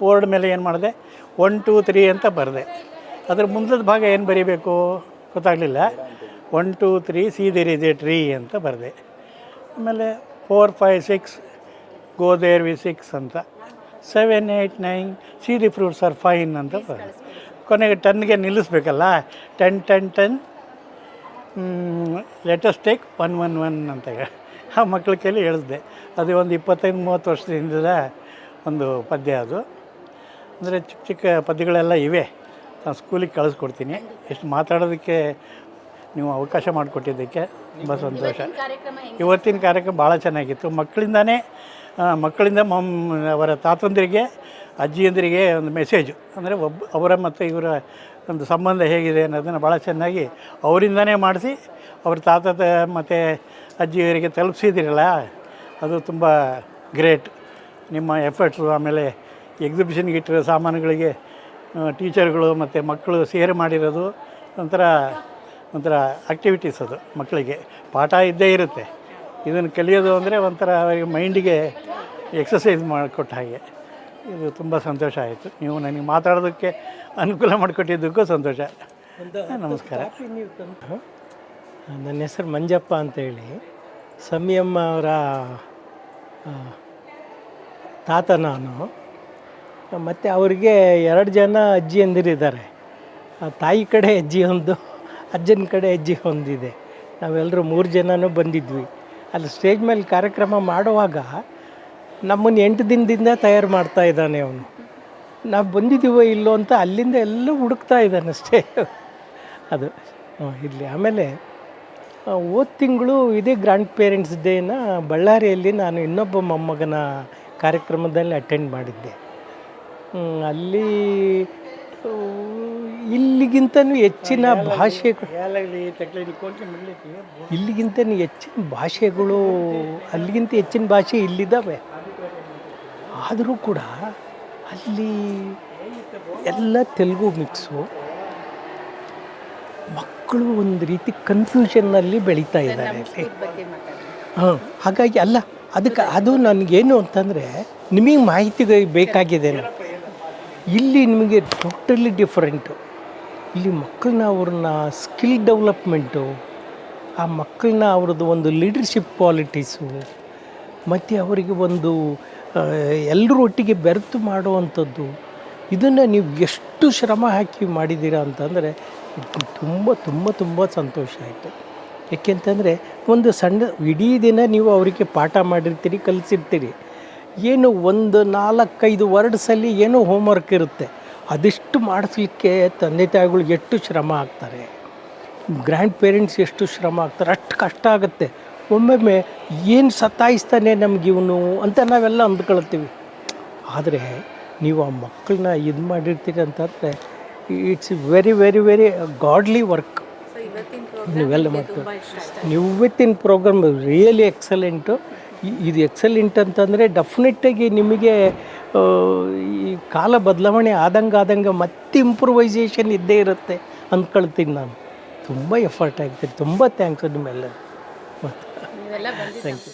ಬೋರ್ಡ್ ಮೇಲೆ ಏನು ಮಾಡಿದೆ, 1 2 3 ಅಂತ ಬರೆದೆ. ಅದರ ಮುಂದದ ಭಾಗ ಏನು ಬರೀಬೇಕು ಗೊತ್ತಾಗಲಿಲ್ಲ. 1 2 3 see there is a tree ಅಂತ ಬರೆದೆ. ಆಮೇಲೆ 4 5 6 ಗೋ ದೇರ್ ವಿ 6 ಅಂತ, 7 8 9 see the fruits are fine ಅಂತ ಬರೆದೆ. ಕೊನೆಗೆ 10ಗೆ ನಿಲ್ಲಿಸ್ಬೇಕಲ್ಲ, 10 10 10 ಲೆಟಸ್ ಟೇಕ್ 1 1 1 ಅಂತ ಆ ಮಕ್ಕಳ ಕೈಲಿ ಹೇಳಿದೆ. ಅದು ಒಂದು 25-30 ವರ್ಷದಿಂದ ಒಂದು ಪದ್ಯ. ಅದು ಅಂದರೆ ಚಿಕ್ಕ ಚಿಕ್ಕ ಪದ್ಯಗಳೆಲ್ಲ ಇವೆ. ನಾನು ಸ್ಕೂಲಿಗೆ ಕಳಿಸ್ಕೊಡ್ತೀನಿ. ಎಷ್ಟು ಮಾತಾಡೋದಕ್ಕೆ ನೀವು ಅವಕಾಶ ಮಾಡಿಕೊಟ್ಟಿದ್ದಕ್ಕೆ ತುಂಬ ಸಂತೋಷ. ಇವತ್ತಿನ ಕಾರ್ಯಕ್ರಮ ಭಾಳ ಚೆನ್ನಾಗಿತ್ತು. ಮಕ್ಕಳಿಂದ ಅವರ ತಾತಂದಿರಿಗೆ, ಅಜ್ಜಿಯಂದಿರಿಗೆ ಒಂದು ಮೆಸೇಜು, ಅಂದರೆ ಅವರ ಮತ್ತು ಇವರ ಒಂದು ಸಂಬಂಧ ಹೇಗಿದೆ ಅನ್ನೋದನ್ನು ಭಾಳ ಚೆನ್ನಾಗಿ ಅವರಿಂದನೇ ಮಾಡಿಸಿ ಅವ್ರ ತಾತ ಮತ್ತು ಅಜ್ಜಿಯವರಿಗೆ ತಲುಪಿಸಿದಿರಲ್ಲ, ಅದು ತುಂಬ ಗ್ರೇಟ್ ನಿಮ್ಮ ಎಫರ್ಟ್ಸು. ಆಮೇಲೆ ಎಕ್ಸಿಬಿಷನ್ಗೆ ಇಟ್ಟಿರೋ ಸಾಮಾನುಗಳಿಗೆ ಟೀಚರ್ಗಳು ಮತ್ತು ಮಕ್ಕಳು ಸೇರಿ ಮಾಡಿರೋದು ಒಂಥರ ಆ್ಯಕ್ಟಿವಿಟೀಸ್. ಅದು ಮಕ್ಕಳಿಗೆ ಪಾಠ ಇದ್ದೇ ಇರುತ್ತೆ, ಇದನ್ನು ಕಲಿಯೋದು ಅಂದರೆ ಒಂಥರ ಅವರಿಗೆ ಮೈಂಡಿಗೆ ಎಕ್ಸಸೈಸ್ ಮಾಡಿಕೊಟ್ಟ ಹಾಗೆ. ಇದು ತುಂಬ ಸಂತೋಷ ಆಯಿತು. ನೀವು ನನಗೆ ಮಾತಾಡೋದಕ್ಕೆ ಅನುಕೂಲ ಮಾಡಿಕೊಟ್ಟಿದ್ದಕ್ಕೂ ಸಂತೋಷ. ನಮಸ್ಕಾರ. ನನ್ನ ಹೆಸರು ಮಂಜಪ್ಪ ಅಂತೇಳಿ, ಸಮಯಮ್ಮ ಅವರ ತಾತ ನಾನು. ಮತ್ತು ಅವರಿಗೆ 2 ಜನ ಅಜ್ಜಿಯಂದಿರಿದ್ದಾರೆ. ತಾಯಿ ಕಡೆ ಅಜ್ಜಿ ಒಂದು, ಅಜ್ಜನ ಕಡೆ ಅಜ್ಜಿ ಒಂದಿದೆ. ನಾವೆಲ್ಲರೂ 3 ಜನನೂ ಬಂದಿದ್ವಿ. ಅಲ್ಲಿ ಸ್ಟೇಜ್ ಮೇಲೆ ಕಾರ್ಯಕ್ರಮ ಮಾಡುವಾಗ ನಮ್ಮನ್ನು 8 ದಿನದಿಂದ ತಯಾರು ಮಾಡ್ತಾ ಇದ್ದಾನೆ ಅವನು. ನಾವು ಬಂದಿದ್ದೀವೋ ಇಲ್ಲೋ ಅಂತ ಅಲ್ಲಿಂದ ಎಲ್ಲ ಹುಡುಕ್ತಾ ಇದ್ದಾನೆ ಅಷ್ಟೇ. ಅದು ಇಲ್ಲಿ. ಆಮೇಲೆ ಹೋದ ತಿಂಗಳು ಇದೇ ಗ್ರ್ಯಾಂಡ್ ಪೇರೆಂಟ್ಸ್ ಡೇನ ಬಳ್ಳಾರಿಯಲ್ಲಿ ನಾನು ಇನ್ನೊಬ್ಬ ಮೊಮ್ಮಗನ ಕಾರ್ಯಕ್ರಮದಲ್ಲಿ ಅಟೆಂಡ್ ಮಾಡಿದ್ದೆ. ಅಲ್ಲಿ ಇಲ್ಲಿಗಿಂತನೂ ಹೆಚ್ಚಿನ ಇಲ್ಲಿಗಿಂತನೂ ಹೆಚ್ಚಿನ ಭಾಷೆಗಳು, ಅಲ್ಲಿಗಿಂತ ಹೆಚ್ಚಿನ ಭಾಷೆ ಇಲ್ಲಿದ್ದಾವೆ. ಆದರೂ ಕೂಡ ಅಲ್ಲಿ ಎಲ್ಲ ತೆಲುಗು ಮಿಕ್ಸು. ಮಕ್ಕಳು ಒಂದು ರೀತಿ ಕನ್ಫ್ಯೂಷನ್ನಲ್ಲಿ ಬೆಳೀತಾ ಇದ್ದಾರೆ ಅಲ್ಲಿ. ಹಾಗಾಗಿ ಅದು ನನಗೇನು ಅಂತಂದರೆ, ನಿಮಗೆ ಮಾಹಿತಿ ಬೇಕಾಗಿದೆ. ಇಲ್ಲಿ ನಿಮಗೆ ಟೋಟಲಿ ಡಿಫ್ರೆಂಟು. ಇಲ್ಲಿ ಮಕ್ಕಳನ್ನ ಅವ್ರನ್ನ ಸ್ಕಿಲ್ ಡೆವಲಪ್ಮೆಂಟು, ಆ ಮಕ್ಕಳನ್ನ ಅವ್ರದ್ದು ಒಂದು ಲೀಡರ್ಶಿಪ್ ಕ್ವಾಲಿಟೀಸು, ಮತ್ತು ಅವರಿಗೆ ಒಂದು ಎಲ್ಲರೂ ಒಟ್ಟಿಗೆ ಬೆರೆತು ಮಾಡುವಂಥದ್ದು, ಇದನ್ನು ನೀವು ಎಷ್ಟು ಶ್ರಮ ಹಾಕಿ ಮಾಡಿದ್ದೀರಾ ಅಂತಂದರೆ ತುಂಬ ತುಂಬ ತುಂಬ ಸಂತೋಷ ಆಯಿತು. ಏಕೆಂತಂದರೆ ಒಂದು ಸಣ್ಣ ಇಡೀ ದಿನ ನೀವು ಅವರಿಗೆ ಪಾಠ ಮಾಡಿರ್ತೀರಿ, ಕಲಿಸಿರ್ತೀರಿ. ಏನು ಒಂದು 4-5 ವರ್ಡ್ಸಲ್ಲಿ ಏನೋ ಹೋಮ್ವರ್ಕ್ ಇರುತ್ತೆ, ಅದಿಷ್ಟು ಮಾಡಿಸ್ಲಿಕ್ಕೆ ತಂದೆ ತಾಯಿಗಳು ಎಷ್ಟು ಶ್ರಮ ಆಗ್ತಾರೆ, ಗ್ರ್ಯಾಂಡ್ ಪೇರೆಂಟ್ಸ್ ಎಷ್ಟು ಶ್ರಮ ಆಗ್ತಾರೆ, ಅಷ್ಟು ಕಷ್ಟ ಆಗುತ್ತೆ. ಒಮ್ಮೊಮ್ಮೆ ಏನು ಸತಾಯಿಸ್ತಾನೆ ನಮಗಿವನು ಅಂತ ನಾವೆಲ್ಲ ಅಂದ್ಕೊಳ್ತೀವಿ. ಆದರೆ ನೀವು ಆ ಮಕ್ಕಳನ್ನ ಇದು ಮಾಡಿರ್ತೀರಿ ಅಂತಂದರೆ it's very very very godly work ನೀವೆಲ್ಲ ಮಾಡ್ತೀವಿ. ಇವತ್ತಿನ ಪ್ರೋಗ್ರಾಮ್ ರಿಯಲಿ ಎಕ್ಸಲೆಂಟು. ಇದು ಎಕ್ಸಲೆಂಟ್ ಅಂತಂದರೆ ಡೆಫಿನೆಟ್ಟಾಗಿ ನಿಮಗೆ ಈ ಕಾಲ ಬದಲಾವಣೆ ಆದಂಗೆ ಮತ್ತೆ ಇಂಪ್ರೂವೈಸೇಷನ್ ಇದ್ದೇ ಇರುತ್ತೆ ಅಂದ್ಕೊಳ್ತೀನಿ ನಾನು. ತುಂಬ ಎಫರ್ಟ್ ಆಗ್ತೀನಿ. ತುಂಬ ಥ್ಯಾಂಕ್ಸ್ ನಿಮ್ಮೆಲ್ಲ. Thank you.